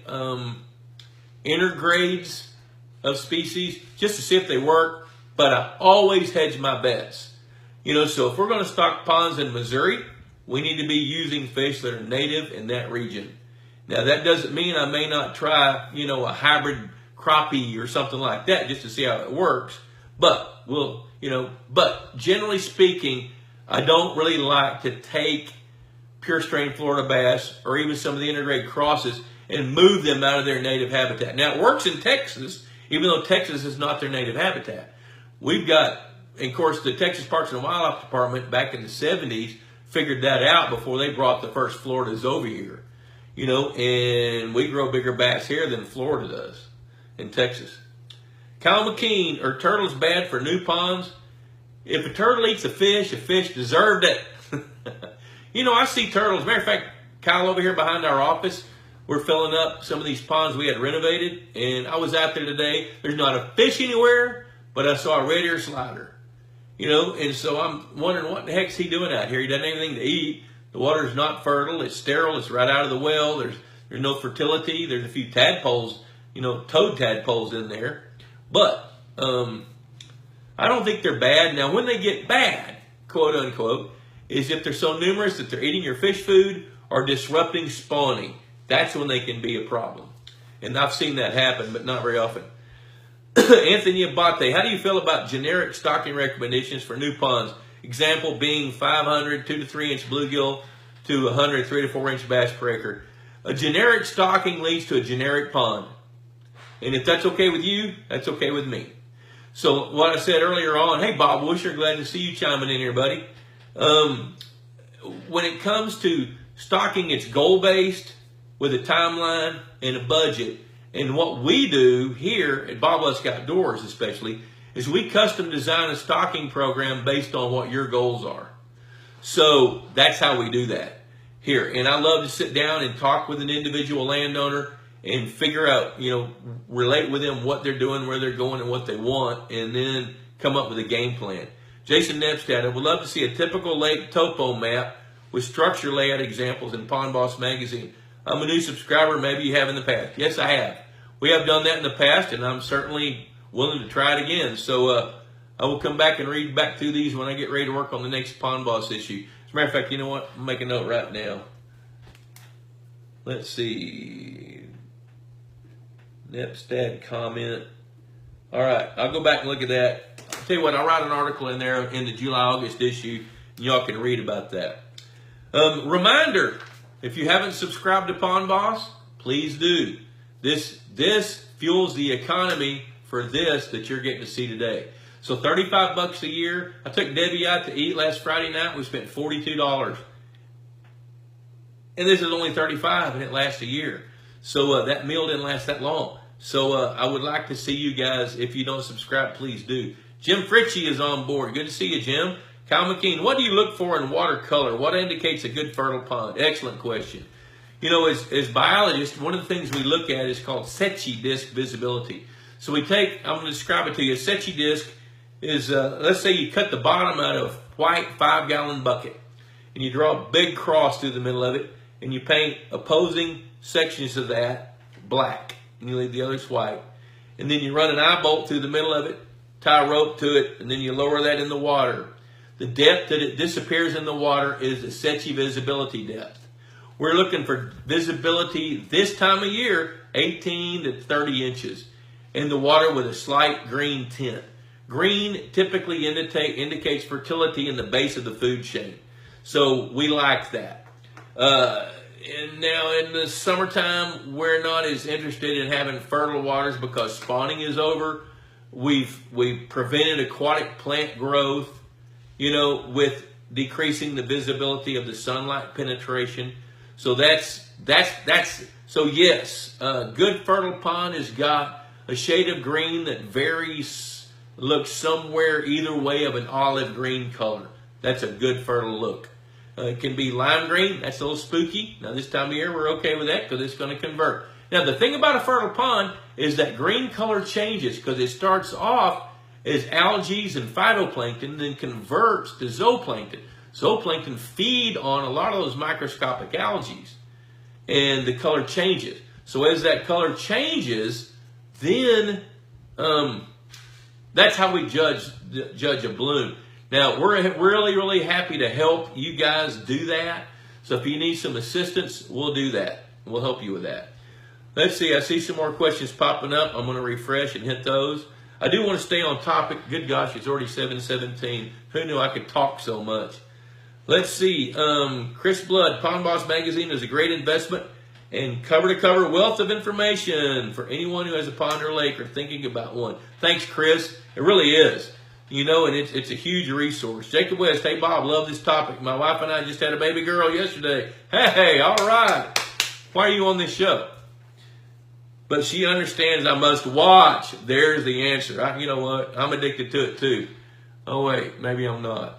intergrades of species just to see if they work, but I always hedge my bets. So if we're going to stock ponds in Missouri, we need to be using fish that are native in that region. Now, that doesn't mean I may not try, a hybrid crappie or something like that just to see how it works. But but generally speaking, I don't really like to take pure strain Florida bass or even some of the intergrade crosses and move them out of their native habitat. Now, it works in Texas, even though Texas is not their native habitat. We've got, of course, the Texas Parks and Wildlife Department back in the 70s figured that out before they brought the first Floridas over here. And we grow bigger bass here than Florida does in Texas. Kyle McKean, are turtles bad for new ponds? If a turtle eats a fish deserved it. I see turtles. Matter of fact, Kyle, over here behind our office, we're filling up some of these ponds we had renovated, and I was out there today. There's not a fish anywhere, but I saw a red ear slider. And so I'm wondering what the heck's he doing out here. He doesn't have anything to eat. The water's not fertile. It's sterile. It's right out of the well. There's no fertility. There's a few tadpoles, toad tadpoles in there. But I don't think they're bad. Now, when they get bad, quote unquote, is if they're so numerous that they're eating your fish food or disrupting spawning. That's when they can be a problem. And I've seen that happen, but not very often. Anthony Abate, how do you feel about generic stocking recommendations for new ponds? Example being 500 2 to 3 inch bluegill to 100 3 to 4 inch bass per acre. A generic stocking leads to a generic pond. And if that's okay with you, that's okay with me. So what I said earlier on, hey Bob Wisher, glad to see you chiming in here, buddy. When it comes to stocking, it's goal-based with a timeline and a budget. And what we do here at Bob Lusk Outdoors especially is we custom design a stocking program based on what your goals are. So that's how we do that here. And I love to sit down and talk with an individual landowner and figure out, relate with them what they're doing, where they're going, and what they want, and then come up with a game plan. Jason Nepstad, I would love to see a typical lake topo map with structure layout examples in Pond Boss magazine. I'm a new subscriber. Maybe you have in the past. Yes, I have. We have done that in the past, and I'm certainly willing to try it again. So I will come back and read back through these when I get ready to work on the next Pond Boss issue. As a matter of fact, you know what? I'll make a note right now. Let's see. Nepstad comment. All right, I'll go back and look at that. I'll tell you what, I'll write an article in there in the July-August issue, and y'all can read about that. Reminder, if you haven't subscribed to Pond Boss, please do. This fuels the economy for this that you're getting to see today. So $35 a year. I took Debbie out to eat last Friday night. We spent $42. And this is only $35 and it lasts a year. So that meal didn't last that long. So I would like to see you guys. If you don't subscribe, please do. Jim Fritchie is on board. Good to see you, Jim. Kyle McKean, what do you look for in watercolor? What indicates a good fertile pond? Excellent question. You know, as biologists, one of the things we look at is called Secchi disc visibility. So I'm going to describe it to you. A Secchi disc is, let's say you cut the bottom out of white 5-gallon bucket and you draw a big cross through the middle of it and you paint opposing sections of that black and you leave the others white. And then you run an eye bolt through the middle of it, tie a rope to it, and then you lower that in the water. The depth that it disappears in the water is the Secchi visibility depth. We're looking for visibility this time of year, 18 to 30 inches, in the water with a slight green tint. Green typically indicates fertility in the base of the food chain. So we like that. And now in the summertime, we're not as interested in having fertile waters because spawning is over. We've prevented aquatic plant growth, you know, with decreasing the visibility of the sunlight penetration. So so yes, a good fertile pond has got a shade of green that varies, looks somewhere either way of an olive green color. That's a good fertile look. It can be lime green. That's a little spooky. Now this time of year we're okay with that because it's going to convert. Now the thing about a fertile pond is that green color changes because it starts off as algae and phytoplankton, then converts to zooplankton. Zooplankton feed on a lot of those microscopic algae, and the color changes. So as that color changes, then that's how we judge a bloom. Now we're really happy to help you guys do that. So if you need some assistance, we'll do that. We'll help you with that. Let's see. I see some more questions popping up. I'm going to refresh and hit those. I do want to stay on topic. Good gosh, it's already 7:17. Who knew I could talk so much? Let's see. Chris Blood, Pond Boss Magazine is a great investment and cover-to-cover wealth of information for anyone who has a pond or lake or thinking about one. Thanks, Chris. It really is. You know, and it's a huge resource. Jacob West, hey, Bob, love this topic. My wife and I just had a baby girl yesterday. Hey, all right. Why are you on this show? But she understands I must watch. There's the answer. You know what? I'm addicted to it too. Oh, wait, maybe I'm not.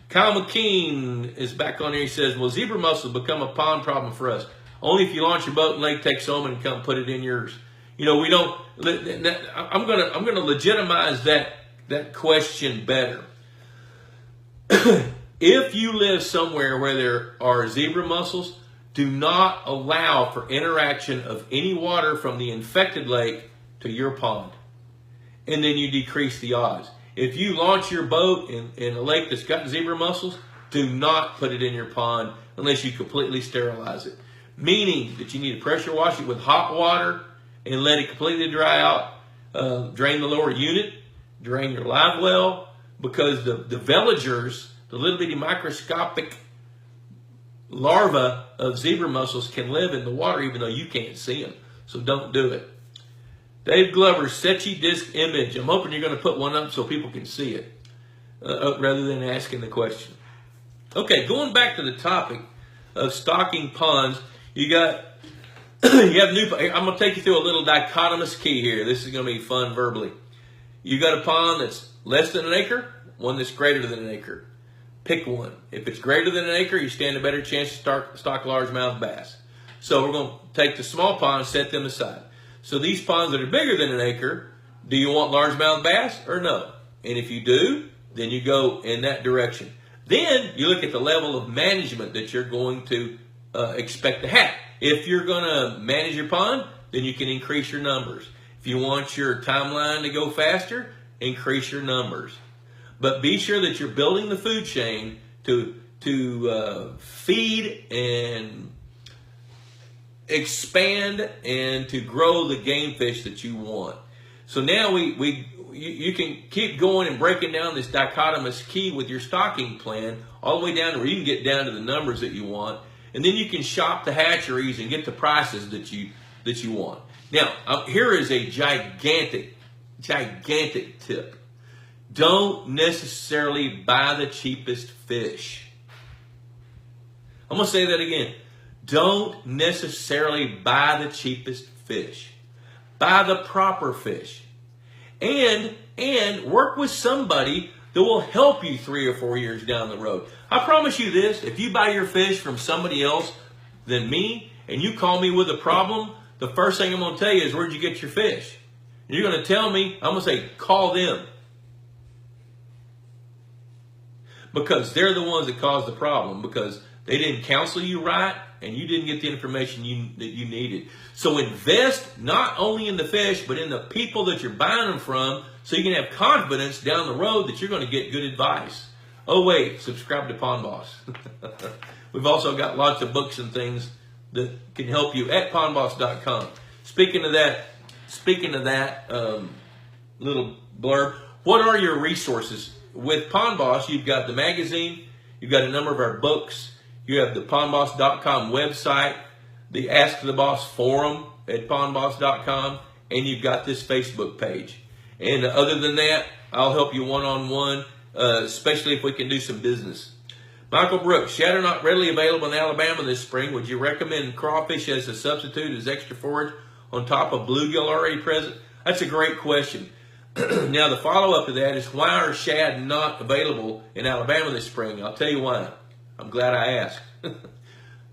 Kyle McKean is back on here. He says, will zebra mussels become a pond problem for us? Only if you launch your boat in Lake Texoma and come put it in yours. You know, we don't. I'm gonna legitimize that question better. If you live somewhere where there are zebra mussels, do not allow for interaction of any water from the infected lake to your pond. And then you decrease the odds. If you launch your boat in a lake that's got zebra mussels, do not put it in your pond unless you completely sterilize it. Meaning that you need to pressure wash it with hot water and let it completely dry out. Drain the lower unit, drain your live well, because the villagers, the little bitty microscopic larvae of zebra mussels can live in the water even though you can't see them. So don't do it. Dave Glover, Secchi disc image. I'm hoping you're going to put one up so people can see it rather than asking the question. Okay, going back to the topic of stocking ponds, you have new. I'm going to take you through a little dichotomous key here. This is going to be fun verbally. You got a pond that's less than an acre, one that's greater than an acre. Pick one. If it's greater than an acre, you stand a better chance to stock largemouth bass. So we're going to take the small ponds, set them aside. So these ponds that are bigger than an acre, do you want largemouth bass or no? And if you do, then you go in that direction. Then you look at the level of management that you're going to expect to have. If you're going to manage your pond, then you can increase your numbers. If you want your timeline to go faster, increase your numbers. But be sure that you're building the food chain to feed and expand and to grow the game fish that you want. So now you can keep going and breaking down this dichotomous key with your stocking plan all the way down to where you can get down to the numbers that you want, and then you can shop the hatcheries and get the prices that you want. Now, here is a gigantic tip. don't necessarily buy the cheapest fish. I'm going to say that again. Don't necessarily buy the cheapest fish. Buy the proper fish. And work with somebody that will help you 3 or 4 years down the road. I promise you this, if you buy your fish from somebody else than me, and you call me with a problem, the first thing I'm going to tell you is, where'd you get your fish? And you're going to tell me, I'm going to say, call them. Because they're the ones that caused the problem, because they didn't counsel you right, and you didn't get the information that you needed. So invest not only in the fish, but in the people that you're buying them from, so you can have confidence down the road that you're going to get good advice. Oh wait, subscribe to Pond Boss. We've also got lots of books and things that can help you at pondboss.com. Speaking of that little blurb, what are your resources? With Pond Boss, you've got the magazine, you've got a number of our books, you have the pondboss.com website, the Ask the Boss forum at pondboss.com, and you've got this Facebook page. And other than that, I'll help you one-on-one, especially if we can do some business. Michael Brooks, shad are not readily available in Alabama this spring. Would you recommend crawfish as a substitute, as extra forage on top of bluegill already present? That's a great question. Now, the follow-up to that is, why are shad not available in Alabama this spring? I'll tell you why. I'm glad I asked.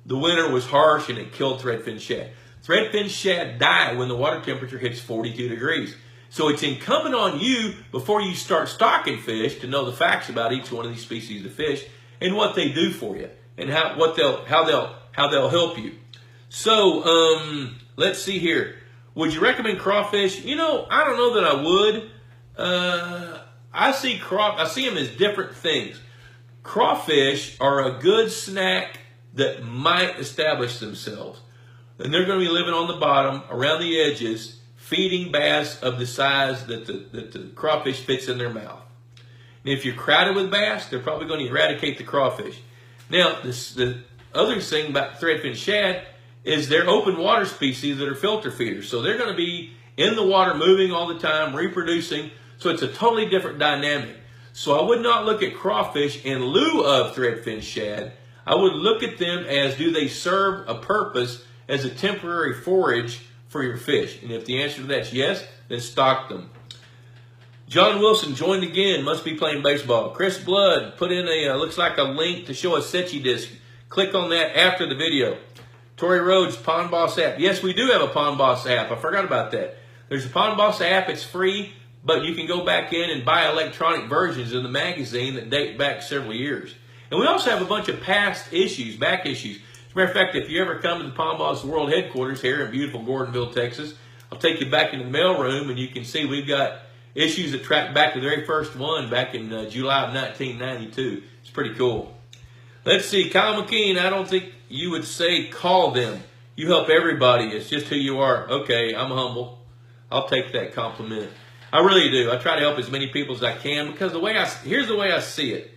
The winter was harsh and it killed threadfin shad. Threadfin shad die when the water temperature hits 42 degrees. So it's incumbent on you, before you start stocking fish, to know the facts about each one of these species of fish and what they do for you and how they'll help you. So let's see here. Would you recommend crawfish? You know, I don't know that I would. I see them as different things. Crawfish are a good snack that might establish themselves. And they're going to be living on the bottom, around the edges, feeding bass of the size that the crawfish fits in their mouth. And if you're crowded with bass, they're probably going to eradicate the crawfish. Now, the other thing about threadfin shad is they're open water species that are filter feeders. So they're going to be in the water, moving all the time, reproducing. So it's a totally different dynamic. So I would not look at crawfish in lieu of threadfin shad. I would look at them as, do they serve a purpose as a temporary forage for your fish? And if the answer to that is yes, then stock them. John Wilson joined again, must be playing baseball. Chris Blood put in looks like a link to show a Sechi disc. Click on that after the video. Tori Rhodes, Pond Boss app. Yes, we do have a Pond Boss app. I forgot about that. There's a Pond Boss app. It's free, but you can go back in and buy electronic versions of the magazine that date back several years. And we also have a bunch of past issues, back issues. As a matter of fact, if you ever come to the Pond Boss World Headquarters here in beautiful Gordonville, Texas, I'll take you back into the mailroom, and you can see we've got issues that track back to the very first one back in July of 1992. It's pretty cool. Let's see. Kyle McKean, I don't think you would say call them. You help everybody. It's just who you are. Okay, I'm humble. I'll take that compliment. I really do. I try to help as many people as I can, because here's the way I see it.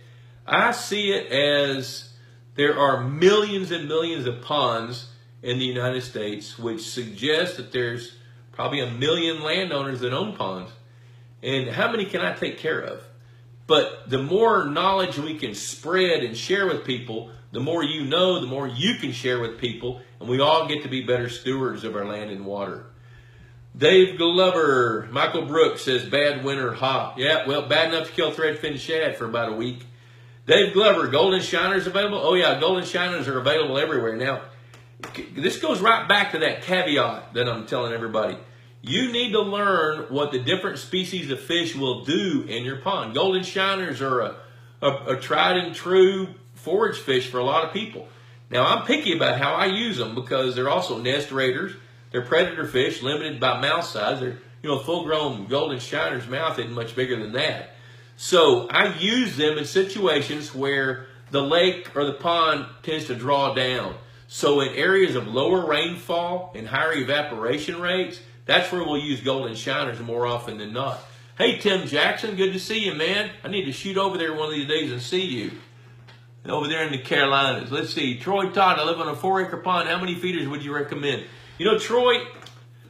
I see it as there are millions and millions of ponds in the United States, which suggests that there's probably 1 million landowners that own ponds. And how many can I take care of? But the more knowledge we can spread and share with people, the more you know, the more you can share with people, and we all get to be better stewards of our land and water. Dave Glover, Michael Brooks says, bad winter hot. Yeah, well, bad enough to kill threadfin shad for about a week. Dave Glover, golden shiners available? Oh yeah, golden shiners are available everywhere. Now, this goes right back to that caveat that I'm telling everybody. You need to learn what the different species of fish will do in your pond. Golden shiners are a tried and true forage fish for a lot of people. Now, I'm picky about how I use them, because they're also nest raiders. They're predator fish, limited by mouth size. They're, full-grown golden shiner's mouth isn't much bigger than that. So I use them in situations where the lake or the pond tends to draw down. So in areas of lower rainfall and higher evaporation rates, that's where we'll use golden shiners more often than not. Hey, Tim Jackson, good to see you, man. I need to shoot over there one of these days and see you. Over there in the Carolinas. Let's see. Troy Todd, I live on a 4-acre pond. How many feeders would you recommend? Troy,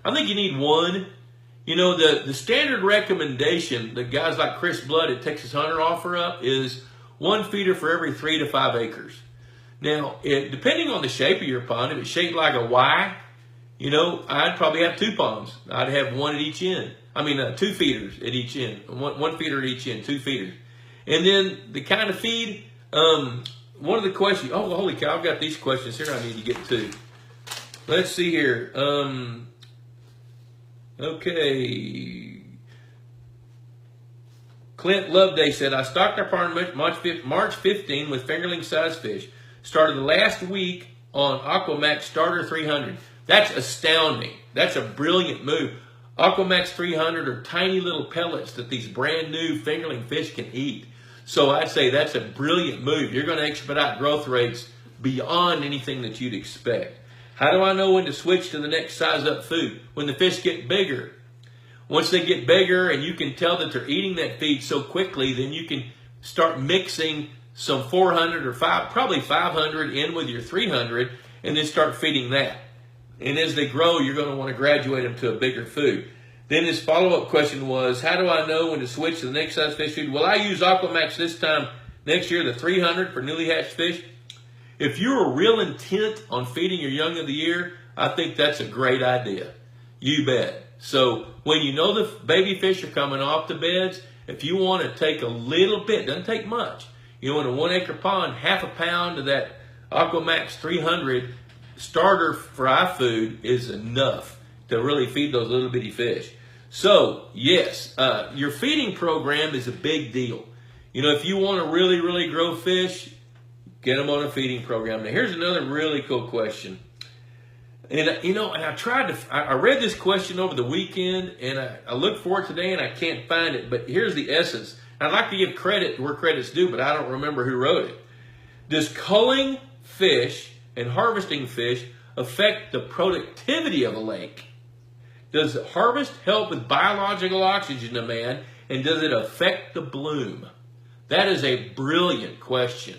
I think you need one. You know, the standard recommendation that guys like Chris Blood at Texas Hunter offer up is 1 feeder for every 3 to 5 acres. Now, depending on the shape of your pond, if it's shaped like a Y, you know, I'd probably have 2 ponds. I'd have 1 at each end. I mean, 2 feeders at each end. One feeder at each end, 2 feeders. And then the kind of feed, one of the questions, oh, holy cow, I've got these questions here I need to get to. Let's see here. Okay. Clint Loveday said, I stocked our pond March 15 with fingerling size fish. Started the last week on Aquamax Starter 300. That's astounding. That's a brilliant move. Aquamax 300 are tiny little pellets that these brand new fingerling fish can eat. So I'd say that's a brilliant move. You're going to expedite growth rates beyond anything that you'd expect. How do I know when to switch to the next size up food? When the fish get bigger. Once they get bigger and you can tell that they're eating that feed so quickly, then you can start mixing some 400 or probably 500 in with your 300 and then start feeding that. And as they grow, you're going to want to graduate them to a bigger food. Then his follow-up question was, how do I know when to switch to the next size fish food? Well, I use Aquamax this time next year, the 300 for newly hatched fish. If you're real intent on feeding your young of the year, I think that's a great idea. You bet. So when you know the baby fish are coming off the beds, if you want to take a little bit, doesn't take much. You know, in a 1 acre pond, half a pound of that Aquamax 300 starter fry food is enough to really feed those little bitty fish. So, yes, your feeding program is a big deal. You know, if you want to really, really grow fish, get them on a feeding program. Now, here's another really cool question. And, you know, and I read this question over the weekend, and I looked for it today, and I can't find it. But here's the essence. I'd like to give credit where credit's due, but I don't remember who wrote it. Does culling fish and harvesting fish affect the productivity of a lake? Does harvest help with biological oxygen demand, and does it affect the bloom? That is a brilliant question.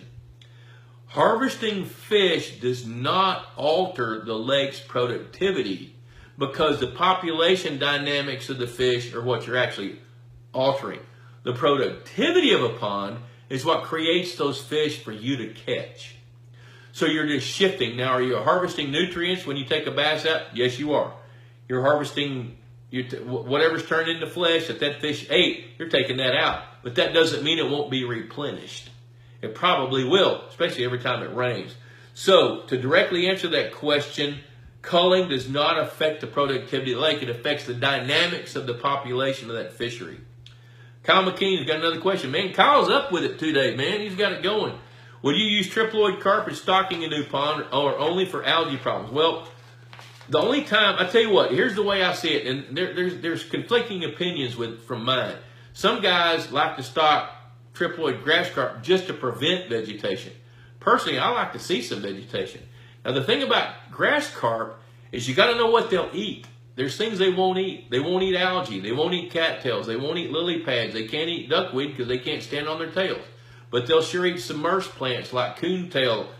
Harvesting fish does not alter the lake's productivity because the population dynamics of the fish are what you're actually altering. The productivity of a pond is what creates those fish for you to catch. So you're just shifting. Now, are you harvesting nutrients when you take a bass out? Yes, you are. You're harvesting whatever's turned into flesh that fish ate, you're taking that out. But that doesn't mean it won't be replenished. It probably will, especially every time it rains. So, to directly answer that question, culling does not affect the productivity of the lake. It affects the dynamics of the population of that fishery. Kyle McKinney's got another question. Man, Kyle's up with it today, man. He's got it going. Will you use triploid carp in stocking a new pond or only for algae problems? Well, the only time, I tell you what, here's the way I see it, and there's conflicting opinions from mine. Some guys like to stock triploid grass carp just to prevent vegetation. Personally, I like to see some vegetation. Now, the thing about grass carp is you got to know what they'll eat. There's things they won't eat. They won't eat algae. They won't eat cattails. They won't eat lily pads. They can't eat duckweed because they can't stand on their tails. But they'll sure eat submerged plants like coontail,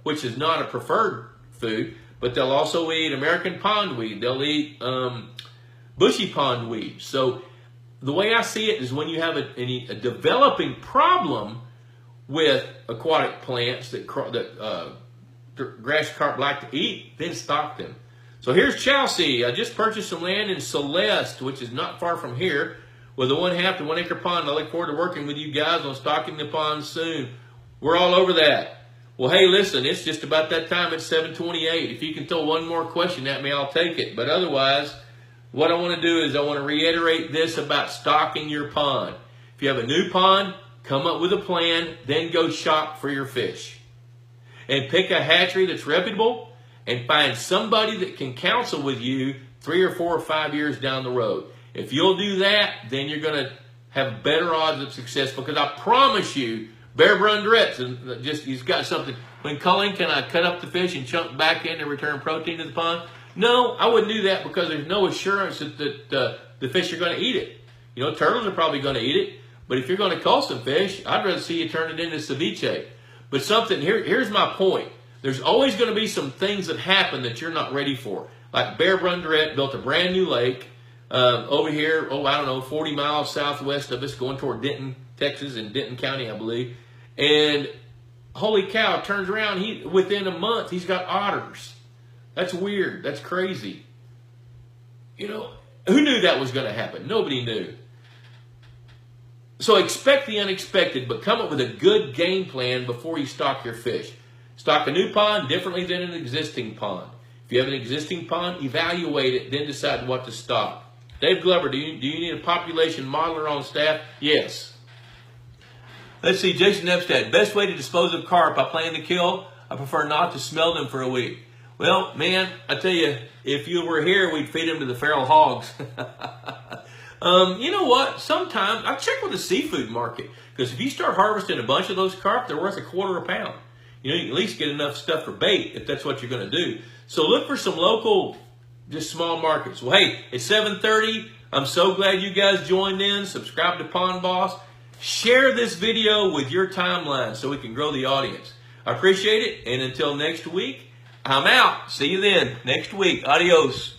which is not a preferred food. But they'll also eat American pondweed. They'll eat bushy pondweed. So the way I see it is when you have a developing problem with aquatic plants that grass carp like to eat, then stock them. So here's Chelsea. I just purchased some land in Celeste, which is not far from here, with a 1/2 to 1 acre pond. I look forward to working with you guys on stocking the pond soon. We're all over that. Well, hey, listen, it's just about that time at 7:28. If you can throw one more question at me, I'll take it. But otherwise, what I want to do is I want to reiterate this about stocking your pond. If you have a new pond, come up with a plan, then go shop for your fish. And pick a hatchery that's reputable and find somebody that can counsel with you 3 or 4 or 5 years down the road. If you'll do that, then you're going to have better odds of success because I promise you, Bear Brundurette's he's got something. When culling, can I cut up the fish and chunk back in and return protein to the pond? No, I wouldn't do that because there's no assurance that the fish are going to eat it. You know, turtles are probably going to eat it, but if you're going to cull some fish, I'd rather see you turn it into ceviche. But here's my point. There's always going to be some things that happen that you're not ready for. Like Bear Brundurette built a brand new lake over here, I don't know, 40 miles southwest of us, going toward Denton, Texas, in Denton County, I believe. And holy cow, turns around, within a month, he's got otters. That's weird. That's crazy. You know, who knew that was going to happen? Nobody knew. So expect the unexpected, but come up with a good game plan before you stock your fish. Stock a new pond differently than an existing pond. If you have an existing pond, evaluate it, then decide what to stock. Dave Glover, do you need a population modeler on staff? Yes. Let's see, Jason Epstead. Best way to dispose of carp I plan to kill? I prefer not to smell them for a week. Well, man, I tell you, if you were here, we'd feed them to the feral hogs. You know what? Sometimes, I check with the seafood market, because if you start harvesting a bunch of those carp, they're worth $0.25 a pound. You know, you can at least get enough stuff for bait if that's what you're going to do. So look for some local, just small markets. Well, hey, it's 7:30. I'm so glad you guys joined in. Subscribe to Pond Boss. Share this video with your timeline so we can grow the audience. I appreciate it. And until next week, I'm out. See you then next week. Adios.